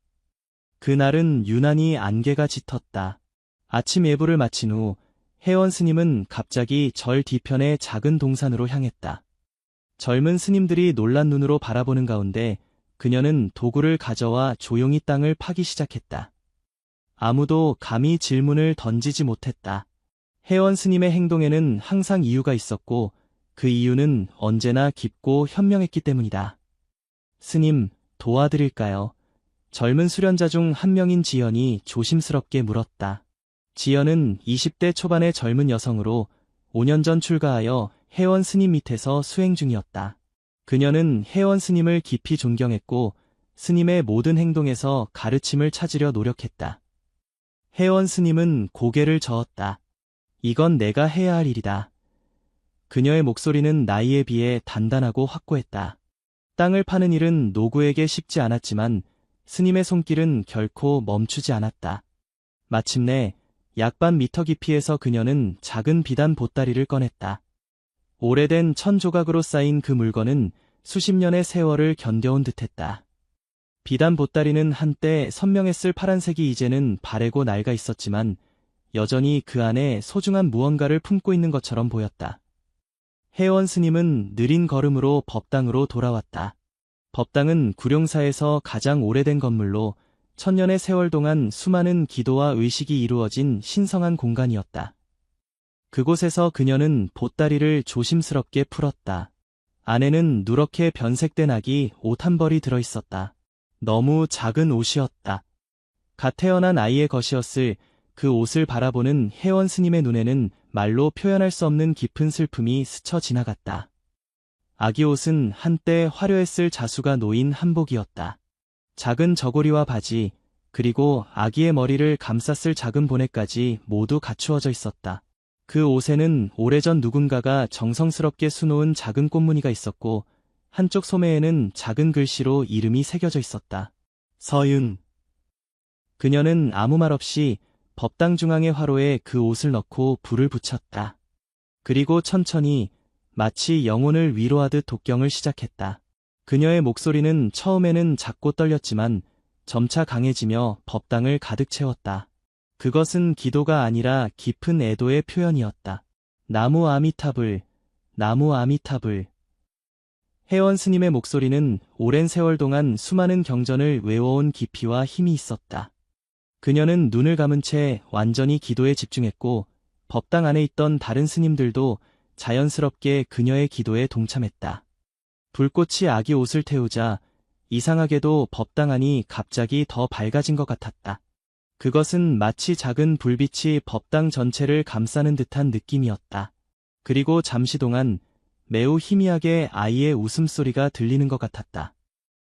그날은 유난히 안개가 짙었다. 아침 예불을 마친 후 혜원 스님은 갑자기 절 뒤편의 작은 동산으로 향했다. 젊은 스님들이 놀란 눈으로 바라보는 가운데 그녀는 도구를 가져와 조용히 땅을 파기 시작했다. 아무도 감히 질문을 던지지 못했다. 혜원 스님의 행동에는 항상 이유가 있었고 그 이유는 언제나 깊고 현명했기 때문이다. 스님, 도와드릴까요? 젊은 수련자 중 한 명인 지연이 조심스럽게 물었다. 지연은 20대 초반의 젊은 여성으로 5년 전 출가하여 혜원 스님 밑에서 수행 중이었다. 그녀는 혜원 스님을 깊이 존경했고 스님의 모든 행동에서 가르침을 찾으려 노력했다. 혜원 스님은 고개를 저었다. 이건 내가 해야 할 일이다. 그녀의 목소리는 나이에 비해 단단하고 확고했다. 땅을 파는 일은 노구에게 쉽지 않았지만 스님의 손길은 결코 멈추지 않았다. 마침내 약 반 미터 깊이에서 그녀는 작은 비단 보따리를 꺼냈다. 오래된 천 조각으로 쌓인 그 물건은 수십 년의 세월을 견뎌온 듯했다. 비단 보따리는 한때 선명했을 파란색이 이제는 바래고 낡아 있었지만 여전히 그 안에 소중한 무언가를 품고 있는 것처럼 보였다. 혜원 스님은 느린 걸음으로 법당으로 돌아왔다. 법당은 구룡사에서 가장 오래된 건물로 천년의 세월 동안 수많은 기도와 의식이 이루어진 신성한 공간이었다. 그곳에서 그녀는 보따리를 조심스럽게 풀었다. 안에는 누렇게 변색된 아기 옷 한 벌이 들어있었다. 너무 작은 옷이었다. 갓 태어난 아이의 것이었을 그 옷을 바라보는 혜원 스님의 눈에는 말로 표현할 수 없는 깊은 슬픔이 스쳐 지나갔다. 아기 옷은 한때 화려했을 자수가 놓인 한복이었다. 작은 저고리와 바지, 그리고 아기의 머리를 감쌌을 작은 보네까지 모두 갖추어져 있었다. 그 옷에는 오래전 누군가가 정성스럽게 수놓은 작은 꽃무늬가 있었고 한쪽 소매에는 작은 글씨로 이름이 새겨져 있었다. 서윤. 그녀는 아무 말 없이 법당 중앙의 화로에 그 옷을 넣고 불을 붙였다. 그리고 천천히 마치 영혼을 위로하듯 독경을 시작했다. 그녀의 목소리는 처음에는 작고 떨렸지만 점차 강해지며 법당을 가득 채웠다. 그것은 기도가 아니라 깊은 애도의 표현이었다. 나무 아미타불, 나무 아미타불. 혜원 스님의 목소리는 오랜 세월 동안 수많은 경전을 외워온 깊이와 힘이 있었다. 그녀는 눈을 감은 채 완전히 기도에 집중했고 법당 안에 있던 다른 스님들도 자연스럽게 그녀의 기도에 동참했다. 불꽃이 아기 옷을 태우자 이상하게도 법당 안이 갑자기 더 밝아진 것 같았다. 그것은 마치 작은 불빛이 법당 전체를 감싸는 듯한 느낌이었다. 그리고 잠시 동안 매우 희미하게 아이의 웃음소리가 들리는 것 같았다.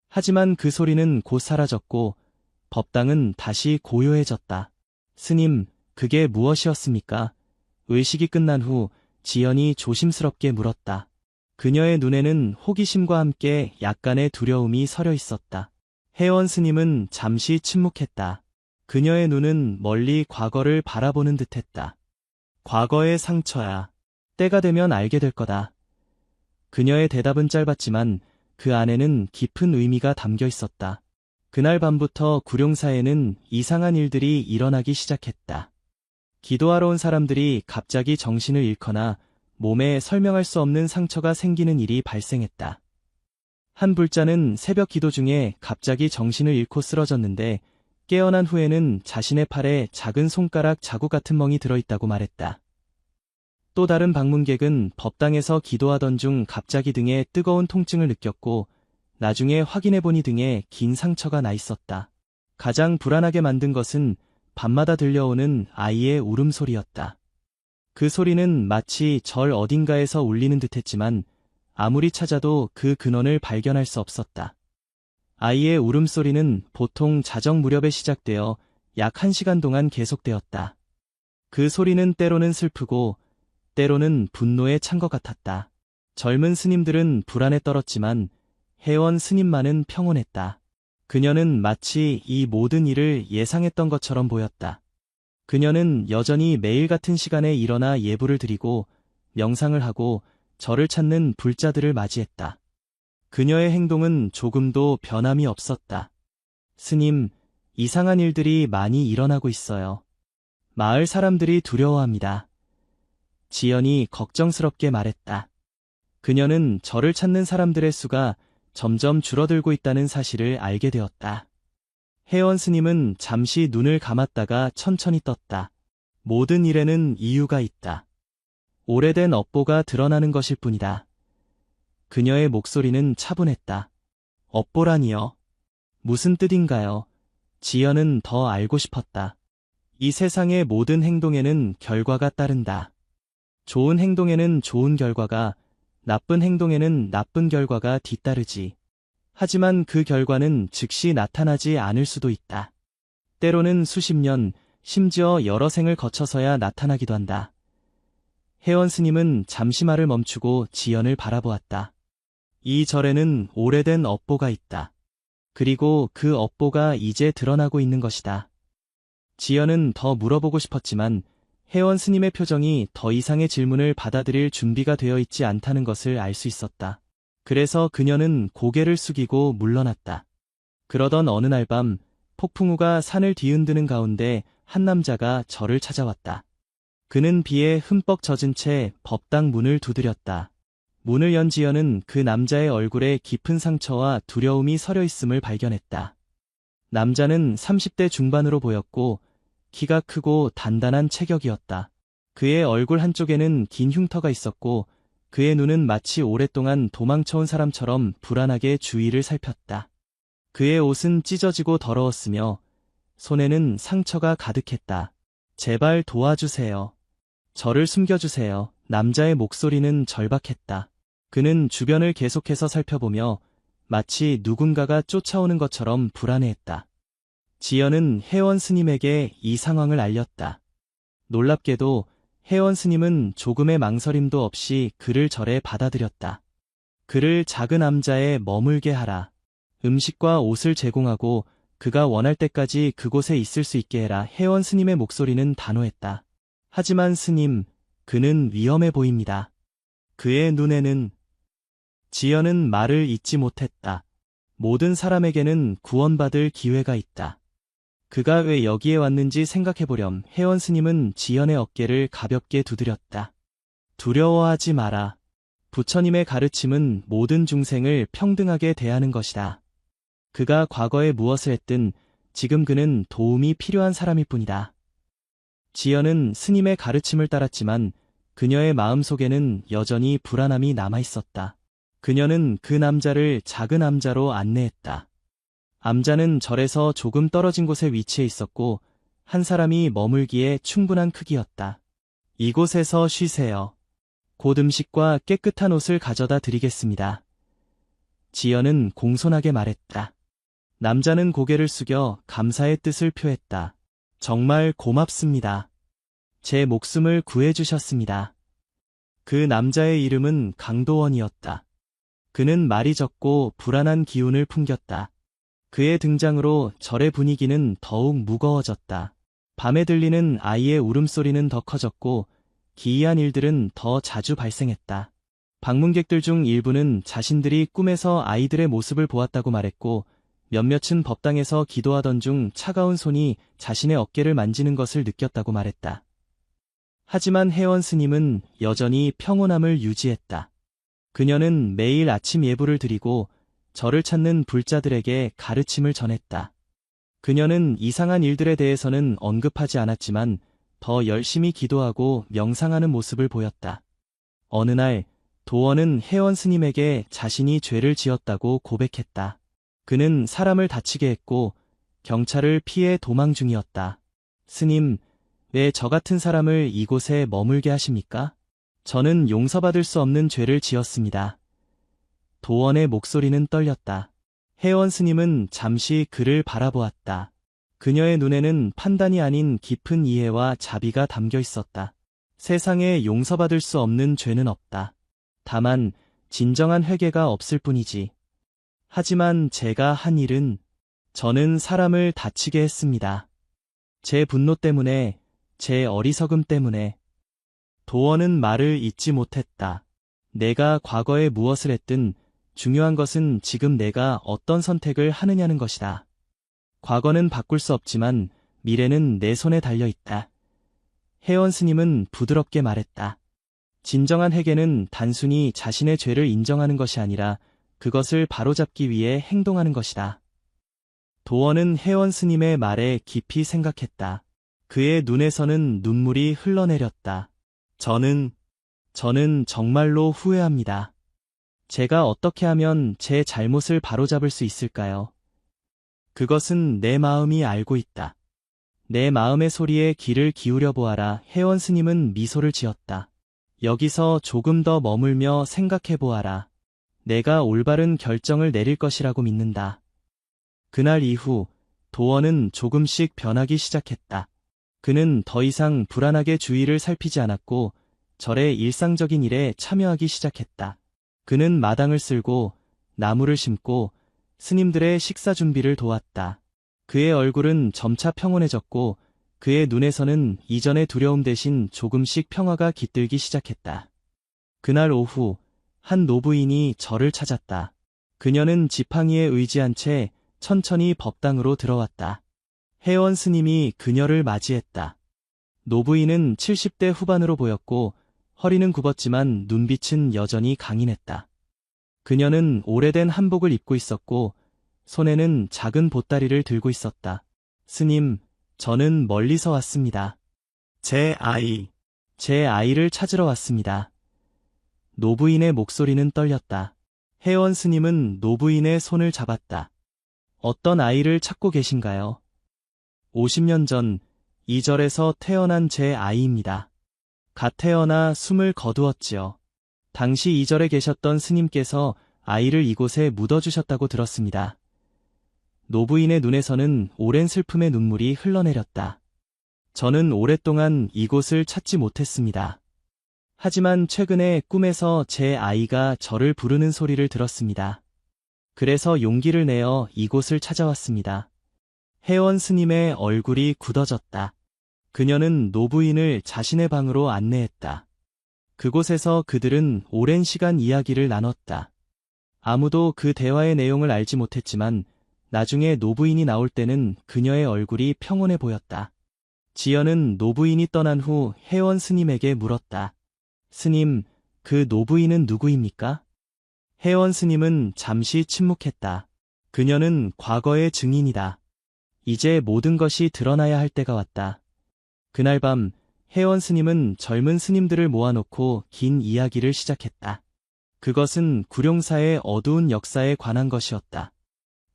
하지만 그 소리는 곧 사라졌고 법당은 다시 고요해졌다. 스님, 그게 무엇이었습니까? 의식이 끝난 후 지연이 조심스럽게 물었다. 그녀의 눈에는 호기심과 함께 약간의 두려움이 서려 있었다. 혜원 스님은 잠시 침묵했다. 그녀의 눈은 멀리 과거를 바라보는 듯했다. 과거의 상처야. 때가 되면 알게 될 거다. 그녀의 대답은 짧았지만 그 안에는 깊은 의미가 담겨 있었다. 그날 밤부터 구룡사에는 이상한 일들이 일어나기 시작했다. 기도하러 온 사람들이 갑자기 정신을 잃거나 몸에 설명할 수 없는 상처가 생기는 일이 발생했다. 한 불자는 새벽 기도 중에 갑자기 정신을 잃고 쓰러졌는데 깨어난 후에는 자신의 팔에 작은 손가락 자국 같은 멍이 들어있다고 말했다. 또 다른 방문객은 법당에서 기도하던 중 갑자기 등에 뜨거운 통증을 느꼈고 나중에 확인해보니 등에 긴 상처가 나 있었다. 가장 불안하게 만든 것은 밤마다 들려오는 아이의 울음소리였다. 그 소리는 마치 절 어딘가에서 울리는 듯했지만 아무리 찾아도 그 근원을 발견할 수 없었다. 아이의 울음소리는 보통 자정 무렵에 시작되어 약 1시간 동안 계속되었다. 그 소리는 때로는 슬프고 때로는 분노에 찬 것 같았다. 젊은 스님들은 불안에 떨었지만 혜원 스님만은 평온했다. 그녀는 마치 이 모든 일을 예상했던 것처럼 보였다. 그녀는 여전히 매일 같은 시간에 일어나 예불을 드리고 명상을 하고 절을 찾는 불자들을 맞이했다. 그녀의 행동은 조금도 변함이 없었다. 스님, 이상한 일들이 많이 일어나고 있어요. 마을 사람들이 두려워합니다. 지연이 걱정스럽게 말했다. 그녀는 절을 찾는 사람들의 수가 점점 줄어들고 있다는 사실을 알게 되었다. 혜원 스님은 잠시 눈을 감았다가 천천히 떴다. 모든 일에는 이유가 있다. 오래된 업보가 드러나는 것일 뿐이다. 그녀의 목소리는 차분했다. 업보라니요? 무슨 뜻인가요? 지연은 더 알고 싶었다. 이 세상의 모든 행동에는 결과가 따른다. 좋은 행동에는 좋은 결과가, 나쁜 행동에는 나쁜 결과가 뒤따르지. 하지만 그 결과는 즉시 나타나지 않을 수도 있다. 때로는 수십 년, 심지어 여러 생을 거쳐서야 나타나기도 한다. 혜원 스님은 잠시 말을 멈추고 지연을 바라보았다. 이 절에는 오래된 업보가 있다. 그리고 그 업보가 이제 드러나고 있는 것이다. 지연은 더 물어보고 싶었지만 혜원 스님의 표정이 더 이상의 질문을 받아들일 준비가 되어 있지 않다는 것을 알 수 있었다. 그래서 그녀는 고개를 숙이고 물러났다. 그러던 어느 날 밤 폭풍우가 산을 뒤흔드는 가운데 한 남자가 절을 찾아왔다. 그는 비에 흠뻑 젖은 채 법당 문을 두드렸다. 문을 연 지연은 그 남자의 얼굴에 깊은 상처와 두려움이 서려 있음을 발견했다. 남자는 30대 중반으로 보였고 키가 크고 단단한 체격이었다. 그의 얼굴 한쪽에는 긴 흉터가 있었고 그의 눈은 마치 오랫동안 도망쳐온 사람처럼 불안하게 주위를 살폈다. 그의 옷은 찢어지고 더러웠으며 손에는 상처가 가득했다. 제발 도와주세요. 저를 숨겨주세요. 남자의 목소리는 절박했다. 그는 주변을 계속해서 살펴보며 마치 누군가가 쫓아오는 것처럼 불안해했다. 지연은 혜원 스님에게 이 상황을 알렸다. 놀랍게도 혜원 스님은 조금의 망설임도 없이 그를 절에 받아들였다. 그를 작은 암자에 머물게 하라. 음식과 옷을 제공하고 그가 원할 때까지 그곳에 있을 수 있게 해라. 혜원 스님의 목소리는 단호했다. 하지만 스님, 그는 위험해 보입니다. 그의 눈에는 지연은 말을 잇지 못했다. 모든 사람에게는 구원받을 기회가 있다. 그가 왜 여기에 왔는지 생각해보렴. 혜원 스님은 지연의 어깨를 가볍게 두드렸다. 두려워하지 마라. 부처님의 가르침은 모든 중생을 평등하게 대하는 것이다. 그가 과거에 무엇을 했든 지금 그는 도움이 필요한 사람일 뿐이다. 지연은 스님의 가르침을 따랐지만 그녀의 마음속에는 여전히 불안함이 남아있었다. 그녀는 그 남자를 작은 암자로 안내했다. 암자는 절에서 조금 떨어진 곳에 위치해 있었고 한 사람이 머물기에 충분한 크기였다. 이곳에서 쉬세요. 곧 음식과 깨끗한 옷을 가져다 드리겠습니다. 지연은 공손하게 말했다. 남자는 고개를 숙여 감사의 뜻을 표했다. 정말 고맙습니다. 제 목숨을 구해주셨습니다. 그 남자의 이름은 강도원이었다. 그는 말이 적고 불안한 기운을 풍겼다. 그의 등장으로 절의 분위기는 더욱 무거워졌다. 밤에 들리는 아이의 울음소리는 더 커졌고 기이한 일들은 더 자주 발생했다. 방문객들 중 일부는 자신들이 꿈에서 아이들의 모습을 보았다고 말했고 몇몇은 법당에서 기도하던 중 차가운 손이 자신의 어깨를 만지는 것을 느꼈다고 말했다. 하지만 혜원 스님은 여전히 평온함을 유지했다. 그녀는 매일 아침 예불을 드리고 절을 찾는 불자들에게 가르침을 전했다. 그녀는 이상한 일들에 대해서는 언급하지 않았지만 더 열심히 기도하고 명상하는 모습을 보였다. 어느 날 도원은 혜원 스님에게 자신이 죄를 지었다고 고백했다. 그는 사람을 다치게 했고 경찰을 피해 도망 중이었다. 스님, 왜 저 같은 사람을 이곳에 머물게 하십니까? 저는 용서받을 수 없는 죄를 지었습니다. 도원의 목소리는 떨렸다. 혜원 스님은 잠시 그를 바라보았다. 그녀의 눈에는 판단이 아닌 깊은 이해와 자비가 담겨 있었다. 세상에 용서받을 수 없는 죄는 없다. 다만 진정한 회개가 없을 뿐이지. 하지만 제가 한 일은 저는 사람을 다치게 했습니다. 제 분노 때문에, 제 어리석음 때문에. 도원은 말을 잇지 못했다. 내가 과거에 무엇을 했든 중요한 것은 지금 내가 어떤 선택을 하느냐는 것이다. 과거는 바꿀 수 없지만 미래는 내 손에 달려 있다. 혜원 스님은 부드럽게 말했다. 진정한 회개는 단순히 자신의 죄를 인정하는 것이 아니라 그것을 바로잡기 위해 행동하는 것이다. 도원은 혜원 스님의 말에 깊이 생각했다. 그의 눈에서는 눈물이 흘러내렸다. 저는 정말로 후회합니다. 제가 어떻게 하면 제 잘못을 바로잡을 수 있을까요? 그것은 내 마음이 알고 있다. 내 마음의 소리에 귀를 기울여 보아라. 혜원 스님은 미소를 지었다. 여기서 조금 더 머물며 생각해 보아라. 내가 올바른 결정을 내릴 것이라고 믿는다. 그날 이후 도원은 조금씩 변하기 시작했다. 그는 더 이상 불안하게 주위를 살피지 않았고 절의 일상적인 일에 참여하기 시작했다. 그는 마당을 쓸고 나무를 심고 스님들의 식사 준비를 도왔다. 그의 얼굴은 점차 평온해졌고 그의 눈에서는 이전의 두려움 대신 조금씩 평화가 깃들기 시작했다. 그날 오후 한 노부인이 절을 찾았다. 그녀는 지팡이에 의지한 채 천천히 법당으로 들어왔다. 혜원 스님이 그녀를 맞이했다. 노부인은 70대 후반으로 보였고 허리는 굽었지만 눈빛은 여전히 강인했다. 그녀는 오래된 한복을 입고 있었고 손에는 작은 보따리를 들고 있었다. 스님, 저는 멀리서 왔습니다. 제 아이를 찾으러 왔습니다. 노부인의 목소리는 떨렸다. 혜원 스님은 노부인의 손을 잡았다. 어떤 아이를 찾고 계신가요? 50년 전 이 절에서 태어난 제 아이입니다. 갓 태어나 숨을 거두었지요. 당시 이 절에 계셨던 스님께서 아이를 이곳에 묻어주셨다고 들었습니다. 노부인의 눈에서는 오랜 슬픔의 눈물이 흘러내렸다. 저는 오랫동안 이곳을 찾지 못했습니다. 하지만 최근에 꿈에서 제 아이가 저를 부르는 소리를 들었습니다. 그래서 용기를 내어 이곳을 찾아왔습니다. 혜원 스님의 얼굴이 굳어졌다. 그녀는 노부인을 자신의 방으로 안내했다. 그곳에서 그들은 오랜 시간 이야기를 나눴다. 아무도 그 대화의 내용을 알지 못했지만 나중에 노부인이 나올 때는 그녀의 얼굴이 평온해 보였다. 지연은 노부인이 떠난 후 혜원 스님에게 물었다. 스님, 그 노부인은 누구입니까? 혜원 스님은 잠시 침묵했다. 그녀는 과거의 증인이다. 이제 모든 것이 드러나야 할 때가 왔다. 그날 밤 혜원 스님은 젊은 스님들을 모아놓고 긴 이야기를 시작했다. 그것은 구룡사의 어두운 역사에 관한 것이었다.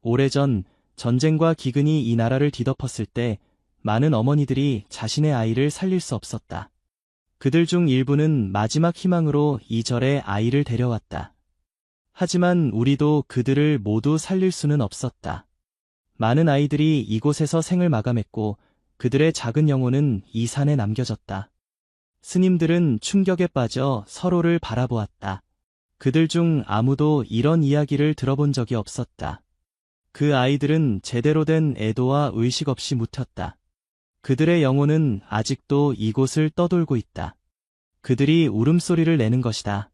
오래전 전쟁과 기근이 이 나라를 뒤덮었을 때 많은 어머니들이 자신의 아이를 살릴 수 없었다. 그들 중 일부는 마지막 희망으로 이 절에 아이를 데려왔다. 하지만 우리도 그들을 모두 살릴 수는 없었다. 많은 아이들이 이곳에서 생을 마감했고 그들의 작은 영혼은 이 산에 남겨졌다. 스님들은 충격에 빠져 서로를 바라보았다. 그들 중 아무도 이런 이야기를 들어본 적이 없었다. 그 아이들은 제대로 된 애도와 의식 없이 묻혔다. 그들의 영혼은 아직도 이곳을 떠돌고 있다. 그들이 울음소리를 내는 것이다.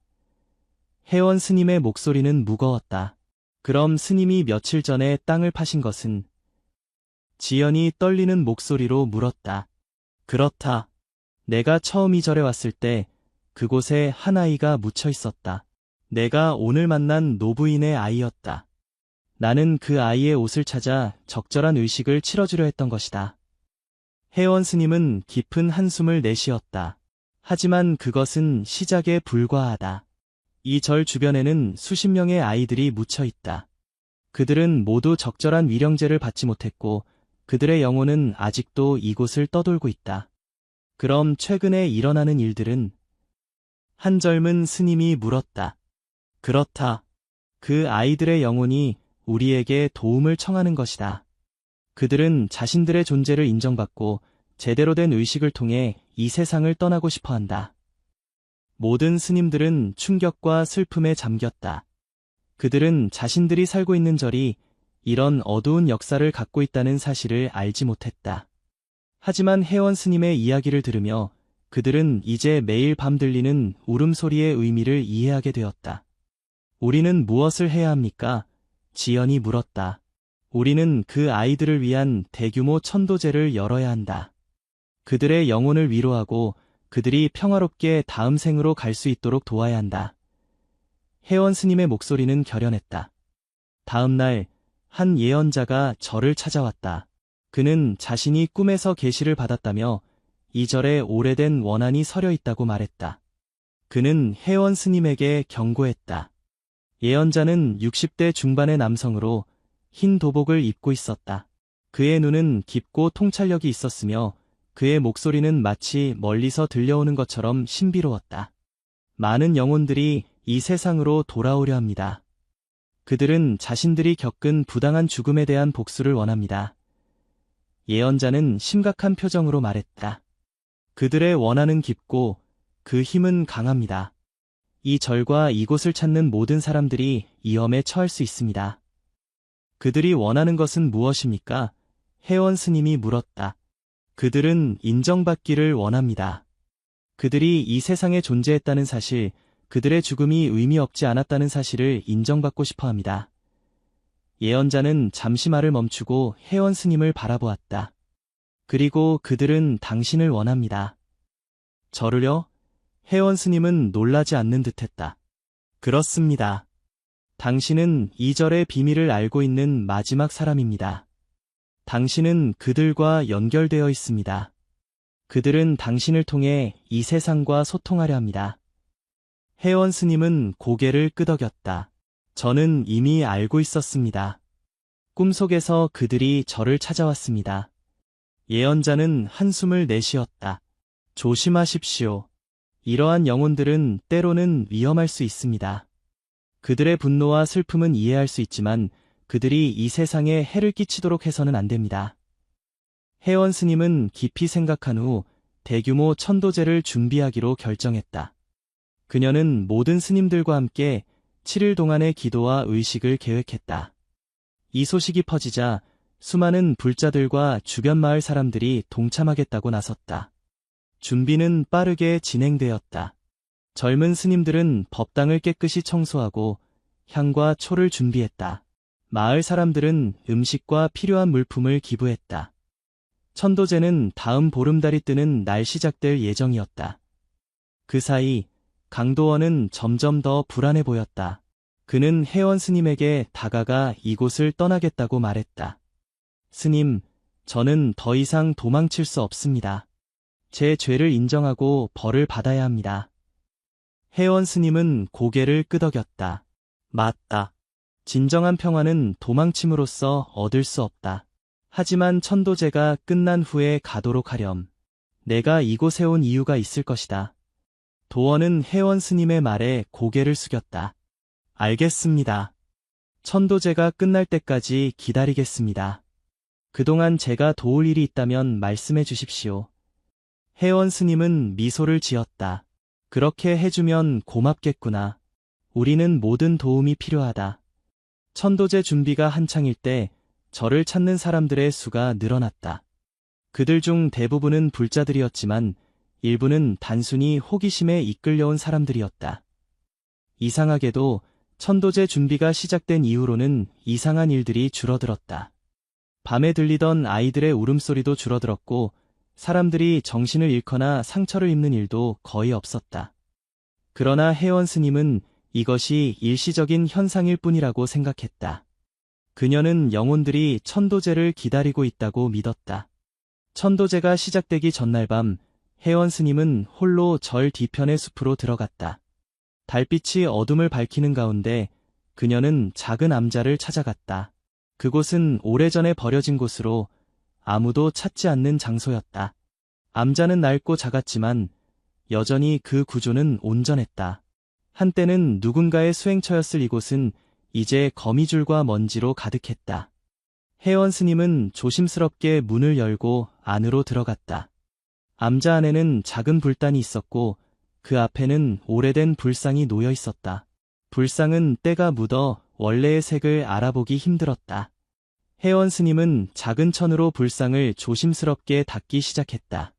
혜원 스님의 목소리는 무거웠다. 그럼 스님이 며칠 전에 땅을 파신 것은? 지연이 떨리는 목소리로 물었다. 그렇다. 내가 처음 이 절에 왔을 때 그곳에 한 아이가 묻혀 있었다. 내가 오늘 만난 노부인의 아이였다. 나는 그 아이의 옷을 찾아 적절한 의식을 치러주려 했던 것이다. 혜원 스님은 깊은 한숨을 내쉬었다. 하지만 그것은 시작에 불과하다. 이 절 주변에는 수십 명의 아이들이 묻혀 있다. 그들은 모두 적절한 위령제를 받지 못했고 그들의 영혼은 아직도 이곳을 떠돌고 있다. 그럼 최근에 일어나는 일들은? 한 젊은 스님이 물었다. 그렇다. 그 아이들의 영혼이 우리에게 도움을 청하는 것이다. 그들은 자신들의 존재를 인정받고 제대로 된 의식을 통해 이 세상을 떠나고 싶어 한다. 모든 스님들은 충격과 슬픔에 잠겼다. 그들은 자신들이 살고 있는 절이 이런 어두운 역사를 갖고 있다는 사실을 알지 못했다. 하지만 혜원 스님의 이야기를 들으며 그들은 이제 매일 밤 들리는 울음소리의 의미를 이해하게 되었다. 우리는 무엇을 해야 합니까? 지연이 물었다. 우리는 그 아이들을 위한 대규모 천도제를 열어야 한다. 그들의 영혼을 위로하고 그들이 평화롭게 다음 생으로 갈 수 있도록 도와야 한다. 혜원 스님의 목소리는 결연했다. 다음 날, 한 예언자가 절을 찾아왔다. 그는 자신이 꿈에서 계시를 받았다며 이 절에 오래된 원한이 서려 있다고 말했다. 그는 혜원 스님에게 경고했다. 예언자는 60대 중반의 남성으로 흰 도복을 입고 있었다. 그의 눈은 깊고 통찰력이 있었으며 그의 목소리는 마치 멀리서 들려오는 것처럼 신비로웠다. 많은 영혼들이 이 세상으로 돌아오려 합니다. 그들은 자신들이 겪은 부당한 죽음에 대한 복수를 원합니다. 예언자는 심각한 표정으로 말했다. 그들의 원한은 깊고 그 힘은 강합니다. 이 절과 이곳을 찾는 모든 사람들이 위험에 처할 수 있습니다. 그들이 원하는 것은 무엇입니까? 혜원 스님이 물었다. 그들은 인정받기를 원합니다. 그들이 이 세상에 존재했다는 사실, 그들의 죽음이 의미 없지 않았다는 사실을 인정받고 싶어 합니다. 예언자는 잠시 말을 멈추고 혜원 스님을 바라보았다. 그리고 그들은 당신을 원합니다. 저를요? 혜원 스님은 놀라지 않는 듯했다. 그렇습니다. 당신은 이 절의 비밀을 알고 있는 마지막 사람입니다. 당신은 그들과 연결되어 있습니다. 그들은 당신을 통해 이 세상과 소통하려 합니다. 혜원 스님은 고개를 끄덕였다. 저는 이미 알고 있었습니다. 꿈속에서 그들이 저를 찾아왔습니다. 예언자는 한숨을 내쉬었다. 조심하십시오. 이러한 영혼들은 때로는 위험할 수 있습니다. 그들의 분노와 슬픔은 이해할 수 있지만 그들이 이 세상에 해를 끼치도록 해서는 안 됩니다. 혜원 스님은 깊이 생각한 후 대규모 천도제를 준비하기로 결정했다. 그녀는 모든 스님들과 함께 7일 동안의 기도와 의식을 계획했다. 이 소식이 퍼지자 수많은 불자들과 주변 마을 사람들이 동참하겠다고 나섰다. 준비는 빠르게 진행되었다. 젊은 스님들은 법당을 깨끗이 청소하고 향과 초를 준비했다. 마을 사람들은 음식과 필요한 물품을 기부했다. 천도제는 다음 보름달이 뜨는 날 시작될 예정이었다. 그 사이 강도원은 점점 더 불안해 보였다. 그는 혜원 스님에게 다가가 이곳을 떠나겠다고 말했다. 스님, 저는 더 이상 도망칠 수 없습니다. 제 죄를 인정하고 벌을 받아야 합니다. 혜원 스님은 고개를 끄덕였다. 맞다. 진정한 평화는 도망침으로써 얻을 수 없다. 하지만 천도제가 끝난 후에 가도록 하렴. 내가 이곳에 온 이유가 있을 것이다. 도원은 혜원 스님의 말에 고개를 숙였다. 알겠습니다. 천도제가 끝날 때까지 기다리겠습니다. 그동안 제가 도울 일이 있다면 말씀해 주십시오. 혜원 스님은 미소를 지었다. 그렇게 해주면 고맙겠구나. 우리는 모든 도움이 필요하다. 천도제 준비가 한창일 때 저를 찾는 사람들의 수가 늘어났다. 그들 중 대부분은 불자들이었지만 일부는 단순히 호기심에 이끌려온 사람들이었다. 이상하게도 천도제 준비가 시작된 이후로는 이상한 일들이 줄어들었다. 밤에 들리던 아이들의 울음소리도 줄어들었고 사람들이 정신을 잃거나 상처를 입는 일도 거의 없었다. 그러나 혜원 스님은 이것이 일시적인 현상일 뿐이라고 생각했다. 그녀는 영혼들이 천도제를 기다리고 있다고 믿었다. 천도제가 시작되기 전날 밤 혜원 스님은 홀로 절 뒤편의 숲으로 들어갔다. 달빛이 어둠을 밝히는 가운데 그녀는 작은 암자를 찾아갔다. 그곳은 오래전에 버려진 곳으로 아무도 찾지 않는 장소였다. 암자는 낡고 작았지만 여전히 그 구조는 온전했다. 한때는 누군가의 수행처였을 이곳은 이제 거미줄과 먼지로 가득했다. 혜원 스님은 조심스럽게 문을 열고 안으로 들어갔다. 암자 안에는 작은 불단이 있었고 그 앞에는 오래된 불상이 놓여 있었다. 불상은 때가 묻어 원래의 색을 알아보기 힘들었다. 혜원 스님은 작은 천으로 불상을 조심스럽게 닦기 시작했다.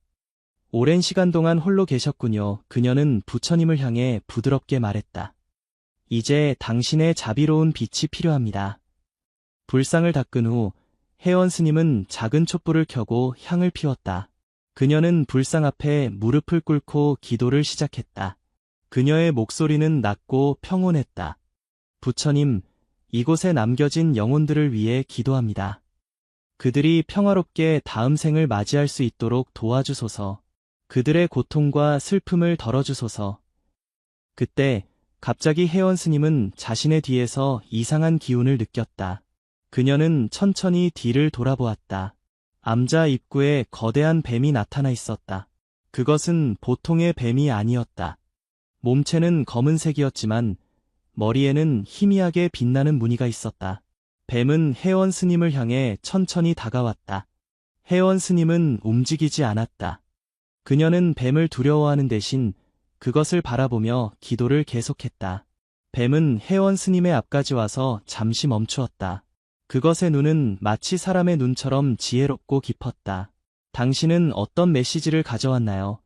오랜 시간 동안 홀로 계셨군요. 그녀는 부처님을 향해 부드럽게 말했다. 이제 당신의 자비로운 빛이 필요합니다. 불상을 닦은 후 혜원 스님은 작은 촛불을 켜고 향을 피웠다. 그녀는 불상 앞에 무릎을 꿇고 기도를 시작했다. 그녀의 목소리는 낮고 평온했다. 부처님, 이곳에 남겨진 영혼들을 위해 기도합니다. 그들이 평화롭게 다음 생을 맞이할 수 있도록 도와주소서. 그들의 고통과 슬픔을 덜어주소서. 그때 갑자기 혜원 스님은 자신의 뒤에서 이상한 기운을 느꼈다. 그녀는 천천히 뒤를 돌아보았다. 암자 입구에 거대한 뱀이 나타나 있었다. 그것은 보통의 뱀이 아니었다. 몸체는 검은색이었지만 머리에는 희미하게 빛나는 무늬가 있었다. 뱀은 혜원 스님을 향해 천천히 다가왔다. 혜원 스님은 움직이지 않았다. 그녀는 뱀을 두려워하는 대신 그것을 바라보며 기도를 계속했다. 뱀은 혜원 스님의 앞까지 와서 잠시 멈추었다. 그것의 눈은 마치 사람의 눈처럼 지혜롭고 깊었다. 당신은 어떤 메시지를 가져왔나요?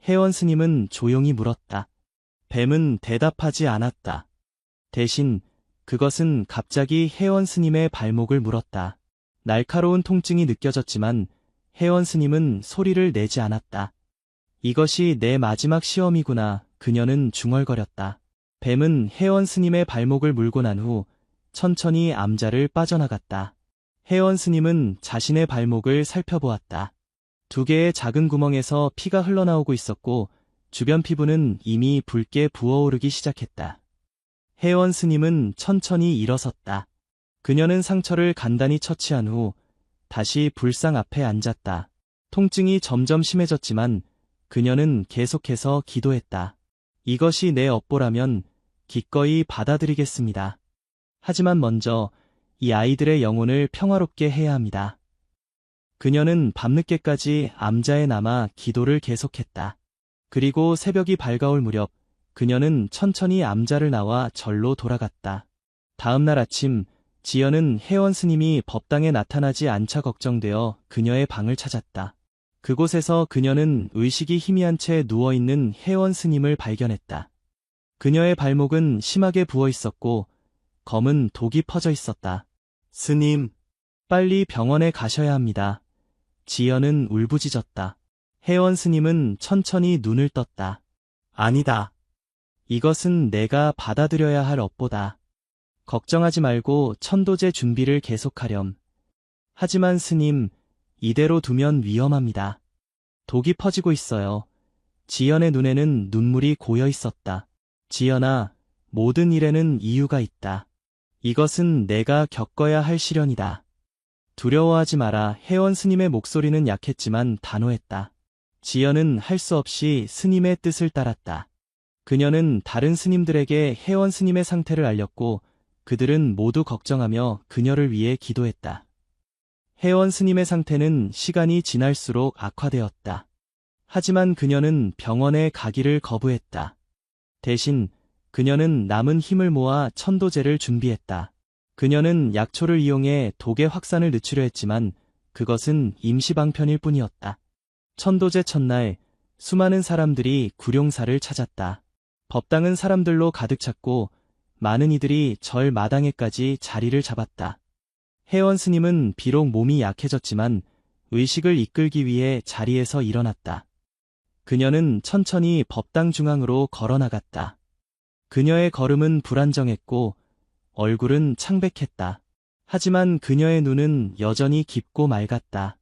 혜원 스님은 조용히 물었다. 뱀은 대답하지 않았다. 대신 그것은 갑자기 혜원 스님의 발목을 물었다. 날카로운 통증이 느껴졌지만 혜원 스님은 소리를 내지 않았다. 이것이 내 마지막 시험이구나. 그녀는 중얼거렸다. 뱀은 혜원 스님의 발목을 물고 난 후 천천히 암자를 빠져나갔다. 혜원 스님은 자신의 발목을 살펴보았다. 2개의 작은 구멍에서 피가 흘러나오고 있었고 주변 피부는 이미 붉게 부어오르기 시작했다. 혜원 스님은 천천히 일어섰다. 그녀는 상처를 간단히 처치한 후 다시 불상 앞에 앉았다. 통증이 점점 심해졌지만 그녀는 계속해서 기도했다. 이것이 내 업보라면 기꺼이 받아들이겠습니다. 하지만 먼저 이 아이들의 영혼을 평화롭게 해야 합니다. 그녀는 밤늦게까지 암자에 남아 기도를 계속했다. 그리고 새벽이 밝아올 무렵 그녀는 천천히 암자를 나와 절로 돌아갔다. 다음 날 아침 지연은 혜원 스님이 법당에 나타나지 않자 걱정되어 그녀의 방을 찾았다. 그곳에서 그녀는 의식이 희미한 채 누워있는 혜원 스님을 발견했다. 그녀의 발목은 심하게 부어 있었고 검은 독이 퍼져 있었다. 스님, 빨리 병원에 가셔야 합니다. 지연은 울부짖었다. 혜원 스님은 천천히 눈을 떴다. 아니다. 이것은 내가 받아들여야 할 업보다. 걱정하지 말고 천도제 준비를 계속하렴. 하지만 스님, 이대로 두면 위험합니다. 독이 퍼지고 있어요. 지연의 눈에는 눈물이 고여 있었다. 지연아, 모든 일에는 이유가 있다. 이것은 내가 겪어야 할 시련이다. 두려워하지 마라. 혜원 스님의 목소리는 약했지만 단호했다. 지연은 할 수 없이 스님의 뜻을 따랐다. 그녀는 다른 스님들에게 혜원 스님의 상태를 알렸고 그들은 모두 걱정하며 그녀를 위해 기도했다. 혜원 스님의 상태는 시간이 지날수록 악화되었다. 하지만 그녀는 병원에 가기를 거부했다. 대신 그녀는 남은 힘을 모아 천도제를 준비했다. 그녀는 약초를 이용해 독의 확산을 늦추려 했지만 그것은 임시방편일 뿐이었다. 천도제 첫날 수많은 사람들이 구룡사를 찾았다. 법당은 사람들로 가득 찼고 많은 이들이 절 마당에까지 자리를 잡았다. 혜원 스님은 비록 몸이 약해졌지만 의식을 이끌기 위해 자리에서 일어났다. 그녀는 천천히 법당 중앙으로 걸어나갔다. 그녀의 걸음은 불안정했고 얼굴은 창백했다. 하지만 그녀의 눈은 여전히 깊고 맑았다.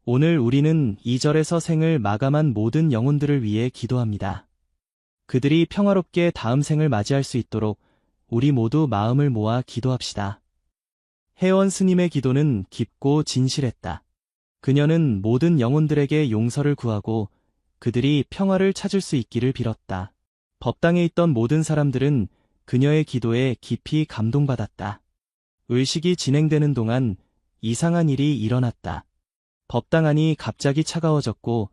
오늘 우리는 이 절에서 생을 마감한 모든 영혼들을 위해 기도합니다. 그들이 평화롭게 다음 생을 맞이할 수 있도록 우리 모두 마음을 모아 기도합시다. 혜원 스님의 기도는 깊고 진실했다. 그녀는 모든 영혼들에게 용서를 구하고 그들이 평화를 찾을 수 있기를 빌었다. 법당에 있던 모든 사람들은 그녀의 기도에 깊이 감동받았다. 의식이 진행되는 동안 이상한 일이 일어났다. 법당 안이 갑자기 차가워졌고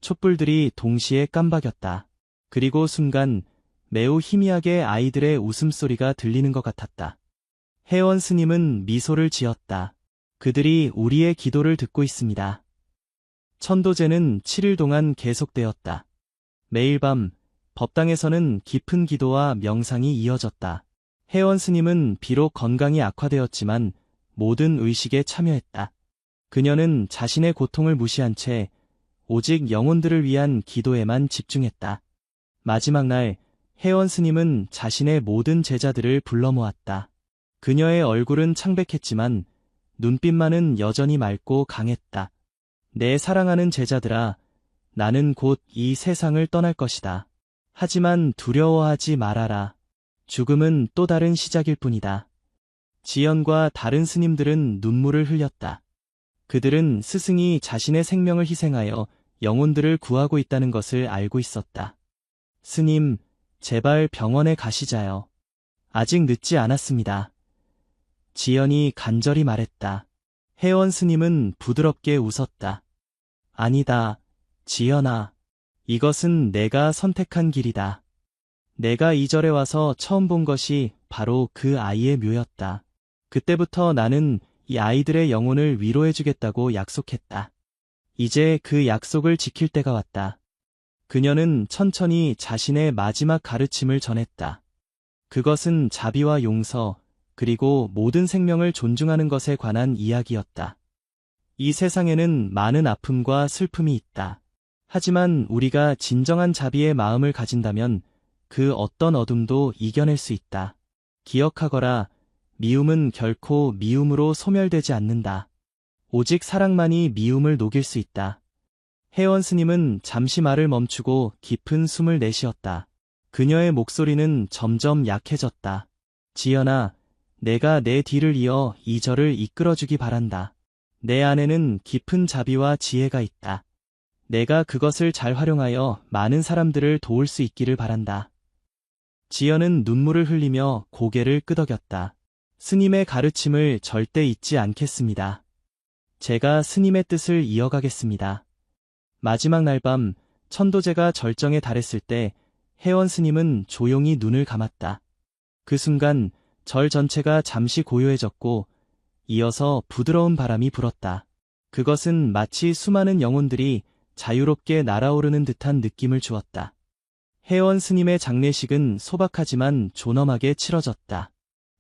촛불들이 동시에 깜박였다. 그리고 순간 매우 희미하게 아이들의 웃음소리가 들리는 것 같았다. 혜원 스님은 미소를 지었다. 그들이 우리의 기도를 듣고 있습니다. 천도제는 7일 동안 계속되었다. 매일 밤 법당에서는 깊은 기도와 명상이 이어졌다. 혜원 스님은 비록 건강이 악화되었지만 모든 의식에 참여했다. 그녀는 자신의 고통을 무시한 채 오직 영혼들을 위한 기도에만 집중했다. 마지막 날 혜원 스님은 자신의 모든 제자들을 불러 모았다. 그녀의 얼굴은 창백했지만 눈빛만은 여전히 맑고 강했다. 내 사랑하는 제자들아, 나는 곧 이 세상을 떠날 것이다. 하지만 두려워하지 말아라. 죽음은 또 다른 시작일 뿐이다. 지연과 다른 스님들은 눈물을 흘렸다. 그들은 스승이 자신의 생명을 희생하여 영혼들을 구하고 있다는 것을 알고 있었다. 스님, 제발 병원에 가시자요. 아직 늦지 않았습니다. 지연이 간절히 말했다. 혜원 스님은 부드럽게 웃었다. 아니다, 지연아. 이것은 내가 선택한 길이다. 내가 이 절에 와서 처음 본 것이 바로 그 아이의 묘였다. 그때부터 나는 이 아이들의 영혼을 위로해주겠다고 약속했다. 이제 그 약속을 지킬 때가 왔다. 그녀는 천천히 자신의 마지막 가르침을 전했다. 그것은 자비와 용서, 그리고 모든 생명을 존중하는 것에 관한 이야기였다. 이 세상에는 많은 아픔과 슬픔이 있다. 하지만 우리가 진정한 자비의 마음을 가진다면 그 어떤 어둠도 이겨낼 수 있다. 기억하거라, 미움은 결코 미움으로 소멸되지 않는다. 오직 사랑만이 미움을 녹일 수 있다. 혜원 스님은 잠시 말을 멈추고 깊은 숨을 내쉬었다. 그녀의 목소리는 점점 약해졌다. 지연아, 내가 내 뒤를 이어 이 절을 이끌어주기 바란다. 내 안에는 깊은 자비와 지혜가 있다. 내가 그것을 잘 활용하여 많은 사람들을 도울 수 있기를 바란다. 지연은 눈물을 흘리며 고개를 끄덕였다. 스님의 가르침을 절대 잊지 않겠습니다. 제가 스님의 뜻을 이어가겠습니다. 마지막 날 밤 천도제가 절정에 달했을 때 혜원 스님은 조용히 눈을 감았다. 그 순간 절 전체가 잠시 고요해졌고 이어서 부드러운 바람이 불었다. 그것은 마치 수많은 영혼들이 자유롭게 날아오르는 듯한 느낌을 주었다. 혜원 스님의 장례식은 소박하지만 존엄하게 치러졌다.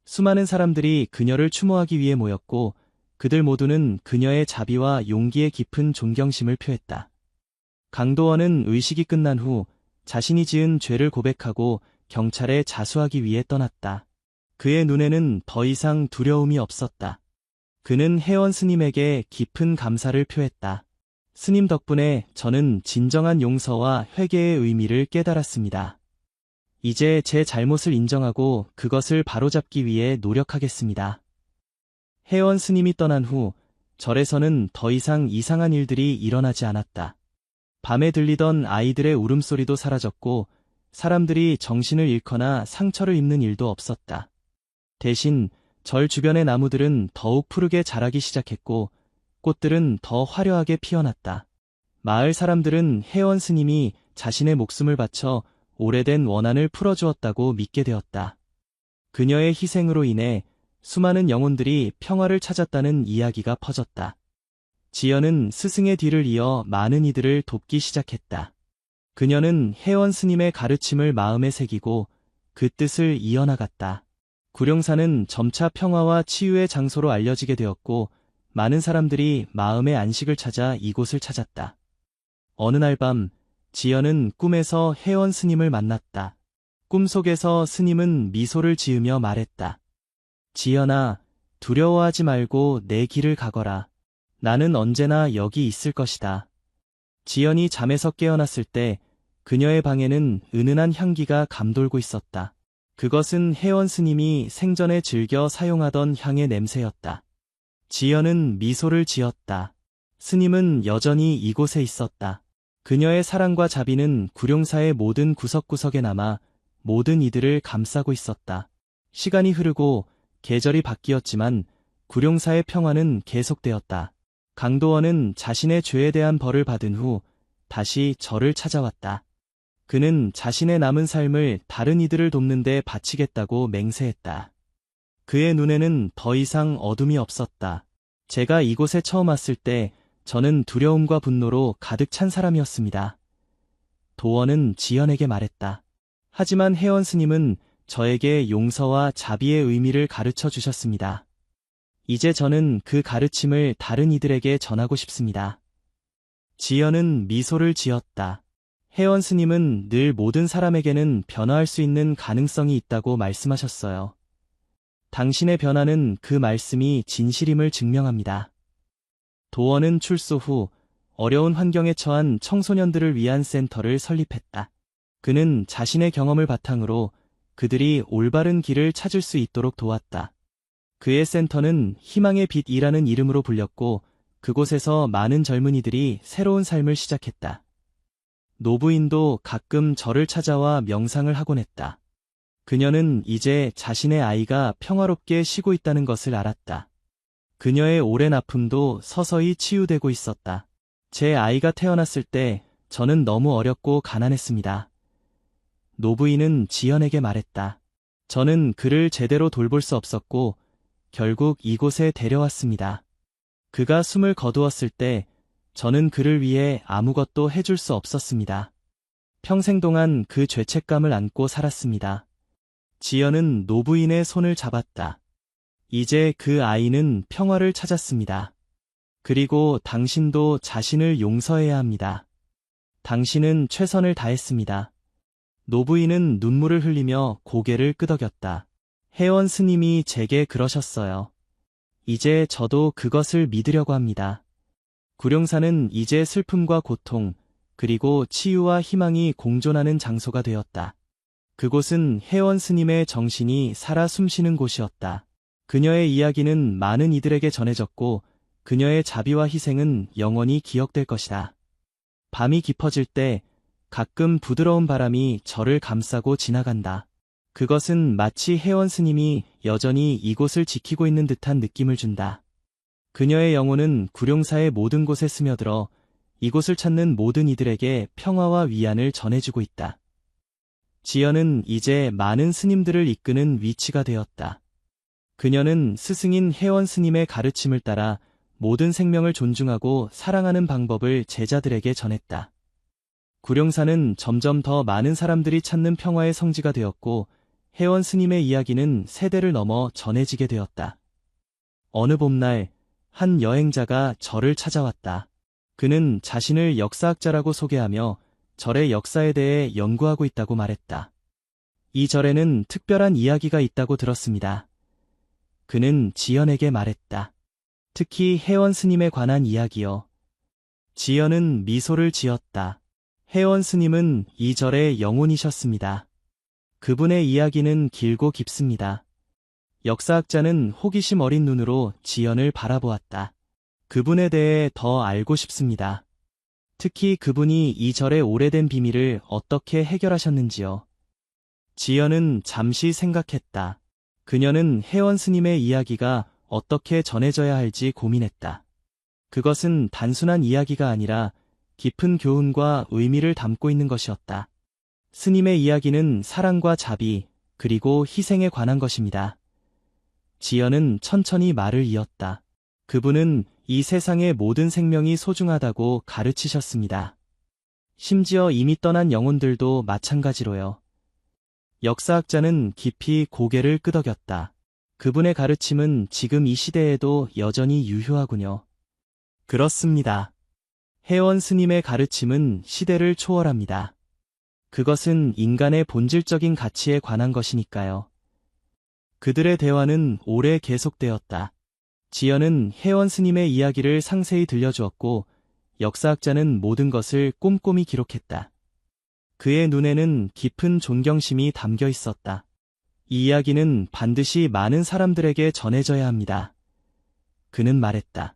수많은 사람들이 그녀를 추모하기 위해 모였고 그들 모두는 그녀의 자비와 용기에 깊은 존경심을 표했다. 강도원은 의식이 끝난 후 자신이 지은 죄를 고백하고 경찰에 자수하기 위해 떠났다. 그의 눈에는 더 이상 두려움이 없었다. 그는 혜원 스님에게 깊은 감사를 표했다. 스님 덕분에 저는 진정한 용서와 회개의 의미를 깨달았습니다. 이제 제 잘못을 인정하고 그것을 바로잡기 위해 노력하겠습니다. 혜원 스님이 떠난 후 절에서는 더 이상 이상한 일들이 일어나지 않았다. 밤에 들리던 아이들의 울음소리도 사라졌고 사람들이 정신을 잃거나 상처를 입는 일도 없었다. 대신 절 주변의 나무들은 더욱 푸르게 자라기 시작했고 꽃들은 더 화려하게 피어났다. 마을 사람들은 혜원 스님이 자신의 목숨을 바쳐 오래된 원한을 풀어주었다고 믿게 되었다. 그녀의 희생으로 인해 수많은 영혼들이 평화를 찾았다는 이야기가 퍼졌다. 지연은 스승의 뒤를 이어 많은 이들을 돕기 시작했다. 그녀는 혜원 스님의 가르침을 마음에 새기고 그 뜻을 이어나갔다. 구룡산은 점차 평화와 치유의 장소로 알려지게 되었고 많은 사람들이 마음의 안식을 찾아 이곳을 찾았다. 어느 날 밤 지연은 꿈에서 혜원 스님을 만났다. 꿈속에서 스님은 미소를 지으며 말했다. 지연아, 두려워하지 말고 내 길을 가거라. 나는 언제나 여기 있을 것이다. 지연이 잠에서 깨어났을 때 그녀의 방에는 은은한 향기가 감돌고 있었다. 그것은 혜원 스님이 생전에 즐겨 사용하던 향의 냄새였다. 지연은 미소를 지었다. 스님은 여전히 이곳에 있었다. 그녀의 사랑과 자비는 구룡사의 모든 구석구석에 남아 모든 이들을 감싸고 있었다. 시간이 흐르고 계절이 바뀌었지만 구룡사의 평화는 계속되었다. 강도원은 자신의 죄에 대한 벌을 받은 후 다시 절을 찾아왔다. 그는 자신의 남은 삶을 다른 이들을 돕는 데 바치겠다고 맹세했다. 그의 눈에는 더 이상 어둠이 없었다. 제가 이곳에 처음 왔을 때 저는 두려움과 분노로 가득 찬 사람이었습니다. 도원은 지연에게 말했다. 하지만 혜원 스님은 저에게 용서와 자비의 의미를 가르쳐 주셨습니다. 이제 저는 그 가르침을 다른 이들에게 전하고 싶습니다. 지연은 미소를 지었다. 혜원 스님은 늘 모든 사람에게는 변화할 수 있는 가능성이 있다고 말씀하셨어요. 당신의 변화는 그 말씀이 진실임을 증명합니다. 도원은 출소 후 어려운 환경에 처한 청소년들을 위한 센터를 설립했다. 그는 자신의 경험을 바탕으로 그들이 올바른 길을 찾을 수 있도록 도왔다. 그의 센터는 희망의 빛이라는 이름으로 불렸고 그곳에서 많은 젊은이들이 새로운 삶을 시작했다. 노부인도 가끔 저를 찾아와 명상을 하곤 했다. 그녀는 이제 자신의 아이가 평화롭게 쉬고 있다는 것을 알았다. 그녀의 오랜 아픔도 서서히 치유되고 있었다. 제 아이가 태어났을 때 저는 너무 어렵고 가난했습니다. 노부인은 지연에게 말했다. 저는 그를 제대로 돌볼 수 없었고 결국 이곳에 데려왔습니다. 그가 숨을 거두었을 때 저는 그를 위해 아무것도 해줄 수 없었습니다. 평생 동안 그 죄책감을 안고 살았습니다. 지연은 노부인의 손을 잡았다. 이제 그 아이는 평화를 찾았습니다. 그리고 당신도 자신을 용서해야 합니다. 당신은 최선을 다했습니다. 노부인은 눈물을 흘리며 고개를 끄덕였다. 혜원 스님이 제게 그러셨어요. 이제 저도 그것을 믿으려고 합니다. 구룡산은 이제 슬픔과 고통, 그리고 치유와 희망이 공존하는 장소가 되었다. 그곳은 혜원 스님의 정신이 살아 숨쉬는 곳이었다. 그녀의 이야기는 많은 이들에게 전해졌고 그녀의 자비와 희생은 영원히 기억될 것이다. 밤이 깊어질 때 가끔 부드러운 바람이 저를 감싸고 지나간다. 그것은 마치 혜원 스님이 여전히 이곳을 지키고 있는 듯한 느낌을 준다. 그녀의 영혼은 구룡사의 모든 곳에 스며들어 이곳을 찾는 모든 이들에게 평화와 위안을 전해주고 있다. 지연은 이제 많은 스님들을 이끄는 위치가 되었다. 그녀는 스승인 혜원 스님의 가르침을 따라 모든 생명을 존중하고 사랑하는 방법을 제자들에게 전했다. 구룡산은 점점 더 많은 사람들이 찾는 평화의 성지가 되었고 혜원 스님의 이야기는 세대를 넘어 전해지게 되었다. 어느 봄날 한 여행자가 절을 찾아왔다. 그는 자신을 역사학자라고 소개하며 절의 역사에 대해 연구하고 있다고 말했다. 이 절에는 특별한 이야기가 있다고 들었습니다. 그는 지연에게 말했다. 특히 혜원 스님에 관한 이야기요. 지연은 미소를 지었다. 혜원 스님은 이 절의 영혼이셨습니다. 그분의 이야기는 길고 깊습니다. 역사학자는 호기심 어린 눈으로 지연을 바라보았다. 그분에 대해 더 알고 싶습니다. 특히 그분이 이 절의 오래된 비밀을 어떻게 해결하셨는지요. 지연은 잠시 생각했다. 그녀는 혜원 스님의 이야기가 어떻게 전해져야 할지 고민했다. 그것은 단순한 이야기가 아니라 깊은 교훈과 의미를 담고 있는 것이었다. 스님의 이야기는 사랑과 자비, 그리고 희생에 관한 것입니다. 지연은 천천히 말을 이었다. 그분은 이 세상의 모든 생명이 소중하다고 가르치셨습니다. 심지어 이미 떠난 영혼들도 마찬가지로요. 역사학자는 깊이 고개를 끄덕였다. 그분의 가르침은 지금 이 시대에도 여전히 유효하군요. 그렇습니다. 혜원 스님의 가르침은 시대를 초월합니다. 그것은 인간의 본질적인 가치에 관한 것이니까요. 그들의 대화는 오래 계속되었다. 지연은 혜원 스님의 이야기를 상세히 들려주었고 역사학자는 모든 것을 꼼꼼히 기록했다. 그의 눈에는 깊은 존경심이 담겨 있었다. 이 이야기는 반드시 많은 사람들에게 전해져야 합니다. 그는 말했다.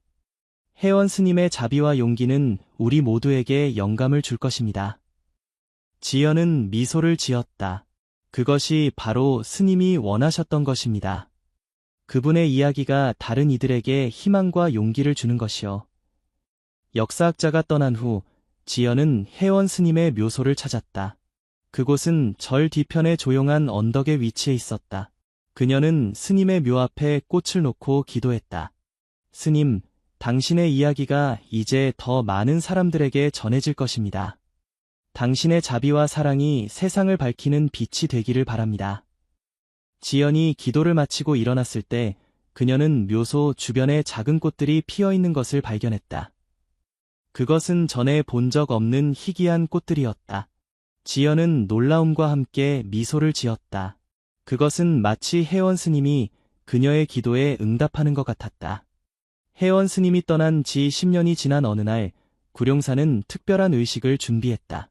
혜원 스님의 자비와 용기는 우리 모두에게 영감을 줄 것입니다. 지연은 미소를 지었다. 그것이 바로 스님이 원하셨던 것입니다. 그분의 이야기가 다른 이들에게 희망과 용기를 주는 것이요. 역사학자가 떠난 후 지연은 혜원 스님의 묘소를 찾았다. 그곳은 절 뒤편의 조용한 언덕에 위치해 있었다. 그녀는 스님의 묘 앞에 꽃을 놓고 기도했다. 스님, 당신의 이야기가 이제 더 많은 사람들에게 전해질 것입니다. 당신의 자비와 사랑이 세상을 밝히는 빛이 되기를 바랍니다. 지연이 기도를 마치고 일어났을 때 그녀는 묘소 주변에 작은 꽃들이 피어 있는 것을 발견했다. 그것은 전에 본 적 없는 희귀한 꽃들이었다. 지연은 놀라움과 함께 미소를 지었다. 그것은 마치 혜원 스님이 그녀의 기도에 응답하는 것 같았다. 혜원 스님이 떠난 지 10년이 지난 어느 날, 구룡사는 특별한 의식을 준비했다.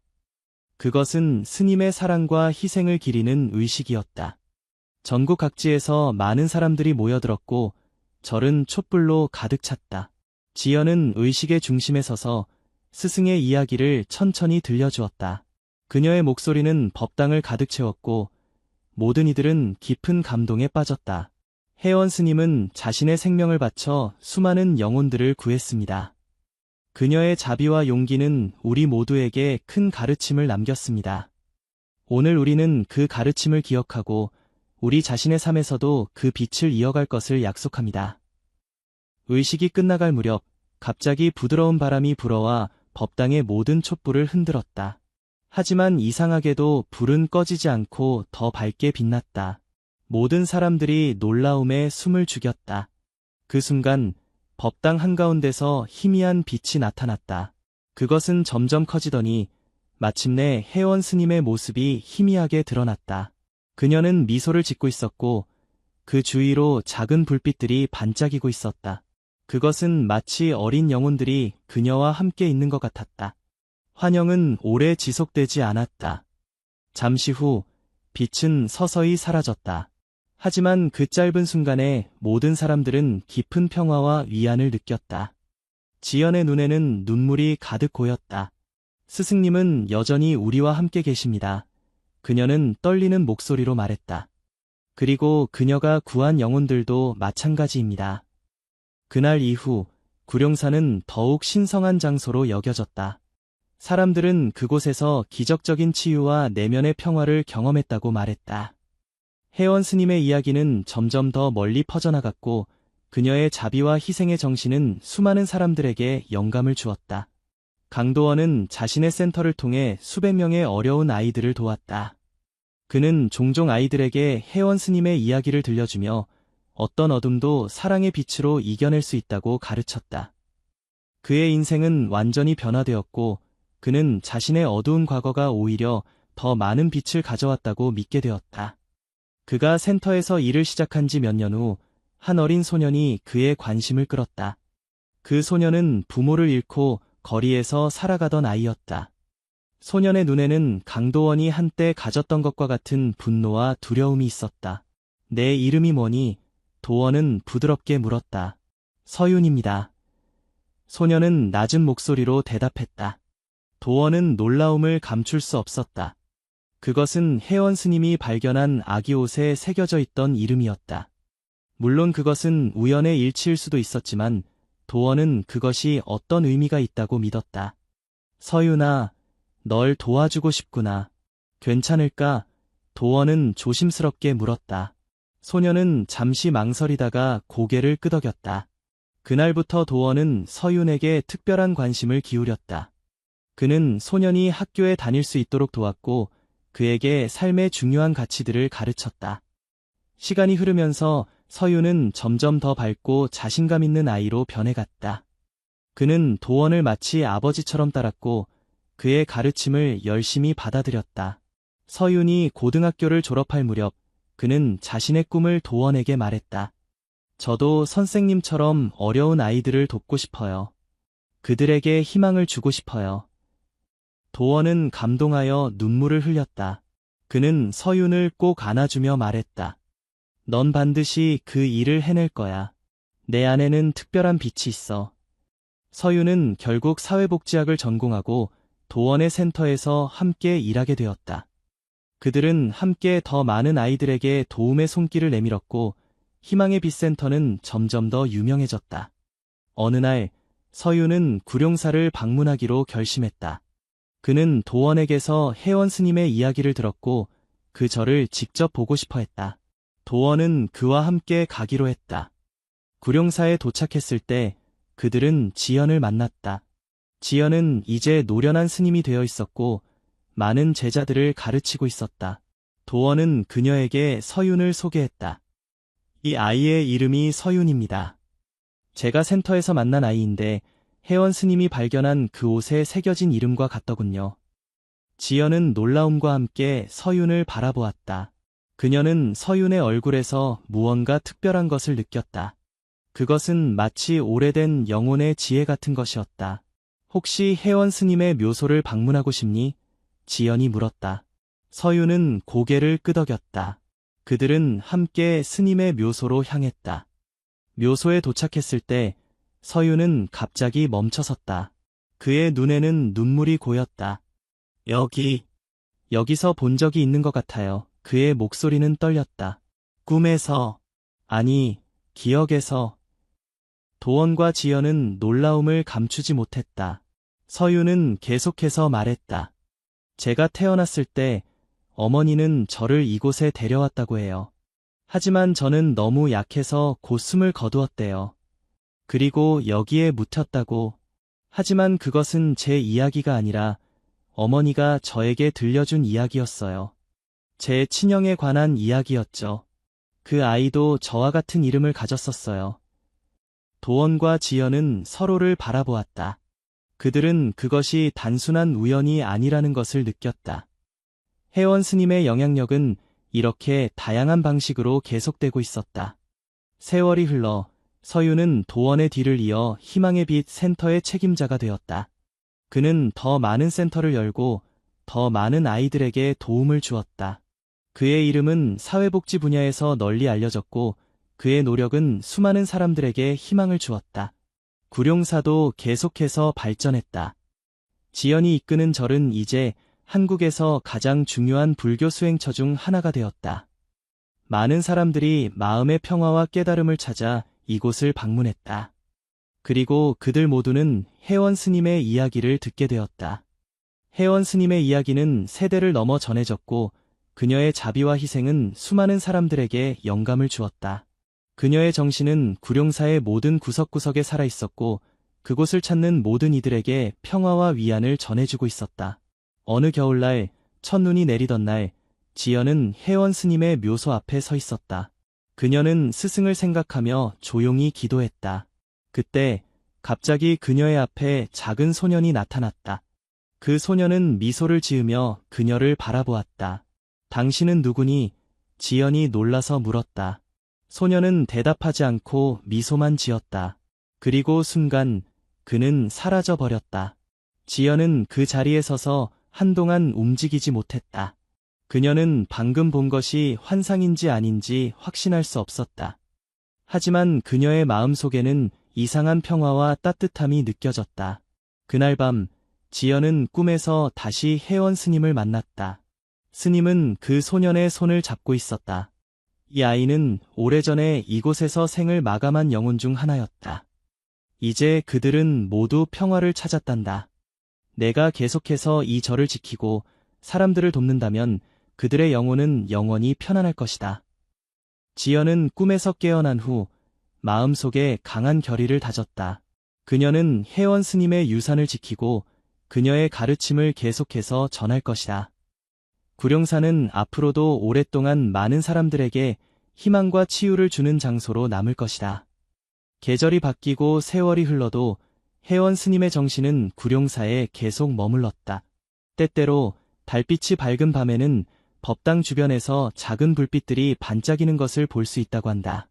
그것은 스님의 사랑과 희생을 기리는 의식이었다. 전국 각지에서 많은 사람들이 모여들었고, 절은 촛불로 가득 찼다. 지연은 의식의 중심에 서서 스승의 이야기를 천천히 들려주었다. 그녀의 목소리는 법당을 가득 채웠고, 모든 이들은 깊은 감동에 빠졌다. 혜원 스님은 자신의 생명을 바쳐 수많은 영혼들을 구했습니다. 그녀의 자비와 용기는 우리 모두에게 큰 가르침을 남겼습니다. 오늘 우리는 그 가르침을 기억하고 우리 자신의 삶에서도 그 빛을 이어갈 것을 약속합니다. 의식이 끝나갈 무렵 갑자기 부드러운 바람이 불어와 법당의 모든 촛불을 흔들었다. 하지만 이상하게도 불은 꺼지지 않고 더 밝게 빛났다. 모든 사람들이 놀라움에 숨을 죽였다. 그 순간 법당 한가운데서 희미한 빛이 나타났다. 그것은 점점 커지더니 마침내 혜원 스님의 모습이 희미하게 드러났다. 그녀는 미소를 짓고 있었고 그 주위로 작은 불빛들이 반짝이고 있었다. 그것은 마치 어린 영혼들이 그녀와 함께 있는 것 같았다. 환영은 오래 지속되지 않았다. 잠시 후 빛은 서서히 사라졌다. 하지만 그 짧은 순간에 모든 사람들은 깊은 평화와 위안을 느꼈다. 지연의 눈에는 눈물이 가득 고였다. 스승님은 여전히 우리와 함께 계십니다. 그녀는 떨리는 목소리로 말했다. 그리고 그녀가 구한 영혼들도 마찬가지입니다. 그날 이후 구룡사는 더욱 신성한 장소로 여겨졌다. 사람들은 그곳에서 기적적인 치유와 내면의 평화를 경험했다고 말했다. 혜원 스님의 이야기는 점점 더 멀리 퍼져나갔고 그녀의 자비와 희생의 정신은 수많은 사람들에게 영감을 주었다. 강도원은 자신의 센터를 통해 수백 명의 어려운 아이들을 도왔다. 그는 종종 아이들에게 혜원 스님의 이야기를 들려주며 어떤 어둠도 사랑의 빛으로 이겨낼 수 있다고 가르쳤다. 그의 인생은 완전히 변화되었고 그는 자신의 어두운 과거가 오히려 더 많은 빛을 가져왔다고 믿게 되었다. 그가 센터에서 일을 시작한 지 몇 년 후 한 어린 소년이 그의 관심을 끌었다. 그 소년은 부모를 잃고 거리에서 살아가던 아이였다. 소년의 눈에는 강도원이 한때 가졌던 것과 같은 분노와 두려움이 있었다. 내 이름이 뭐니? 도원은 부드럽게 물었다. 서윤입니다. 소년은 낮은 목소리로 대답했다. 도원은 놀라움을 감출 수 없었다. 그것은 혜원 스님이 발견한 아기 옷에 새겨져 있던 이름이었다. 물론 그것은 우연의 일치일 수도 있었지만 도원은 그것이 어떤 의미가 있다고 믿었다. 서윤아, 널 도와주고 싶구나. 괜찮을까? 도원은 조심스럽게 물었다. 소녀는 잠시 망설이다가 고개를 끄덕였다. 그날부터 도원은 서윤에게 특별한 관심을 기울였다. 그는 소년이 학교에 다닐 수 있도록 도왔고 그에게 삶의 중요한 가치들을 가르쳤다. 시간이 흐르면서 서윤은 점점 더 밝고 자신감 있는 아이로 변해갔다. 그는 도원을 마치 아버지처럼 따랐고 그의 가르침을 열심히 받아들였다. 서윤이 고등학교를 졸업할 무렵 그는 자신의 꿈을 도원에게 말했다. 저도 선생님처럼 어려운 아이들을 돕고 싶어요. 그들에게 희망을 주고 싶어요. 도원은 감동하여 눈물을 흘렸다. 그는 서윤을 꼭 안아주며 말했다. 넌 반드시 그 일을 해낼 거야. 내 안에는 특별한 빛이 있어. 서윤은 결국 사회복지학을 전공하고 도원의 센터에서 함께 일하게 되었다. 그들은 함께 더 많은 아이들에게 도움의 손길을 내밀었고 희망의 빛 센터는 점점 더 유명해졌다. 어느 날 서윤은 구룡사를 방문하기로 결심했다. 그는 도원에게서 혜원 스님의 이야기를 들었고 그 절을 직접 보고 싶어 했다. 도원은 그와 함께 가기로 했다. 구룡사에 도착했을 때 그들은 지연을 만났다. 지연은 이제 노련한 스님이 되어 있었고 많은 제자들을 가르치고 있었다. 도원은 그녀에게 서윤을 소개했다. 이 아이의 이름이 서윤입니다. 제가 센터에서 만난 아이인데 혜원 스님이 발견한 그 옷에 새겨진 이름과 같더군요. 지연은 놀라움과 함께 서윤을 바라보았다. 그녀는 서윤의 얼굴에서 무언가 특별한 것을 느꼈다. 그것은 마치 오래된 영혼의 지혜 같은 것이었다. 혹시 혜원 스님의 묘소를 방문하고 싶니? 지연이 물었다. 서윤은 고개를 끄덕였다. 그들은 함께 스님의 묘소로 향했다. 묘소에 도착했을 때 서윤은 갑자기 멈춰섰다. 그의 눈에는 눈물이 고였다. 여기서 본 적이 있는 것 같아요. 그의 목소리는 떨렸다. 꿈에서, 아니, 기억에서. 도원과 지연은 놀라움을 감추지 못했다. 서윤은 계속해서 말했다. 제가 태어났을 때 어머니는 저를 이곳에 데려왔다고 해요. 하지만 저는 너무 약해서 곧 숨을 거두었대요. 그리고 여기에 묻혔다고. 하지만 그것은 제 이야기가 아니라 어머니가 저에게 들려준 이야기였어요. 제 친형에 관한 이야기였죠. 그 아이도 저와 같은 이름을 가졌었어요. 도원과 지연은 서로를 바라보았다. 그들은 그것이 단순한 우연이 아니라는 것을 느꼈다. 혜원 스님의 영향력은 이렇게 다양한 방식으로 계속되고 있었다. 세월이 흘러 서윤은 도원의 뒤를 이어 희망의 빛 센터의 책임자가 되었다. 그는 더 많은 센터를 열고 더 많은 아이들에게 도움을 주었다. 그의 이름은 사회복지 분야에서 널리 알려졌고 그의 노력은 수많은 사람들에게 희망을 주었다. 구룡사도 계속해서 발전했다. 지연이 이끄는 절은 이제 한국에서 가장 중요한 불교 수행처 중 하나가 되었다. 많은 사람들이 마음의 평화와 깨달음을 찾아 이곳을 방문했다. 그리고 그들 모두는 혜원 스님의 이야기를 듣게 되었다. 혜원 스님의 이야기는 세대를 넘어 전해졌고 그녀의 자비와 희생은 수많은 사람들에게 영감을 주었다. 그녀의 정신은 구룡사의 모든 구석구석에 살아있었고 그곳을 찾는 모든 이들에게 평화와 위안을 전해주고 있었다. 어느 겨울날 첫눈이 내리던 날 지연은 혜원 스님의 묘소 앞에 서 있었다. 그녀는 스승을 생각하며 조용히 기도했다. 그때 갑자기 그녀의 앞에 작은 소년이 나타났다. 그 소년은 미소를 지으며 그녀를 바라보았다. 당신은 누구니? 지연이 놀라서 물었다. 소년은 대답하지 않고 미소만 지었다. 그리고 순간 그는 사라져 버렸다. 지연은 그 자리에 서서 한동안 움직이지 못했다. 그녀는 방금 본 것이 환상인지 아닌지 확신할 수 없었다. 하지만 그녀의 마음속에는 이상한 평화와 따뜻함이 느껴졌다. 그날 밤 지연은 꿈에서 다시 혜원 스님을 만났다. 스님은 그 소년의 손을 잡고 있었다. 이 아이는 오래전에 이곳에서 생을 마감한 영혼 중 하나였다. 이제 그들은 모두 평화를 찾았단다. 내가 계속해서 이 절을 지키고 사람들을 돕는다면 그들의 영혼은 영원히 편안할 것이다. 지연은 꿈에서 깨어난 후 마음속에 강한 결의를 다졌다. 그녀는 혜원 스님의 유산을 지키고 그녀의 가르침을 계속해서 전할 것이다. 구룡사는 앞으로도 오랫동안 많은 사람들에게 희망과 치유를 주는 장소로 남을 것이다. 계절이 바뀌고 세월이 흘러도 혜원 스님의 정신은 구룡사에 계속 머물렀다. 때때로 달빛이 밝은 밤에는 법당 주변에서 작은 불빛들이 반짝이는 것을 볼 수 있다고 한다.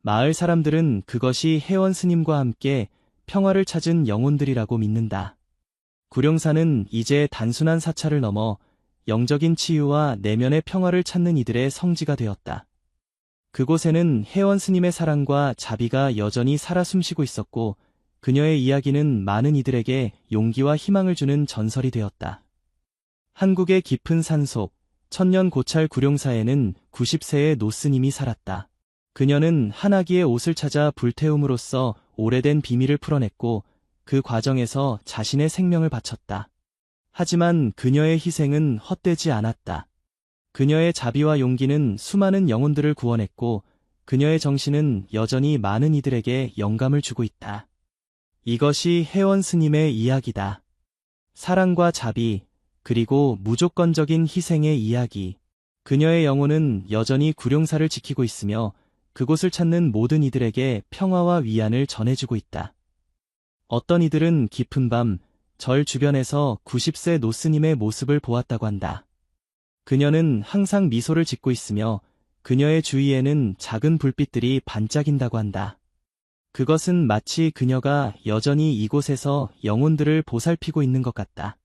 마을 사람들은 그것이 혜원 스님과 함께 평화를 찾은 영혼들이라고 믿는다. 구룡사는 이제 단순한 사찰을 넘어 영적인 치유와 내면의 평화를 찾는 이들의 성지가 되었다. 그곳에는 혜원 스님의 사랑과 자비가 여전히 살아 숨쉬고 있었고 그녀의 이야기는 많은 이들에게 용기와 희망을 주는 전설이 되었다. 한국의 깊은 산속 천년 고찰 구룡사에는 90세의 노스님이 살았다. 그녀는 한아기의 옷을 찾아 불태움으로써 오래된 비밀을 풀어냈고 그 과정에서 자신의 생명을 바쳤다. 하지만 그녀의 희생은 헛되지 않았다. 그녀의 자비와 용기는 수많은 영혼들을 구원했고, 그녀의 정신은 여전히 많은 이들에게 영감을 주고 있다. 이것이 혜원 스님의 이야기다. 사랑과 자비, 그리고 무조건적인 희생의 이야기. 그녀의 영혼은 여전히 구룡사를 지키고 있으며 그곳을 찾는 모든 이들에게 평화와 위안을 전해주고 있다. 어떤 이들은 깊은 밤, 절 주변에서 90세 노스님의 모습을 보았다고 한다. 그녀는 항상 미소를 짓고 있으며 그녀의 주위에는 작은 불빛들이 반짝인다고 한다. 그것은 마치 그녀가 여전히 이곳에서 영혼들을 보살피고 있는 것 같다.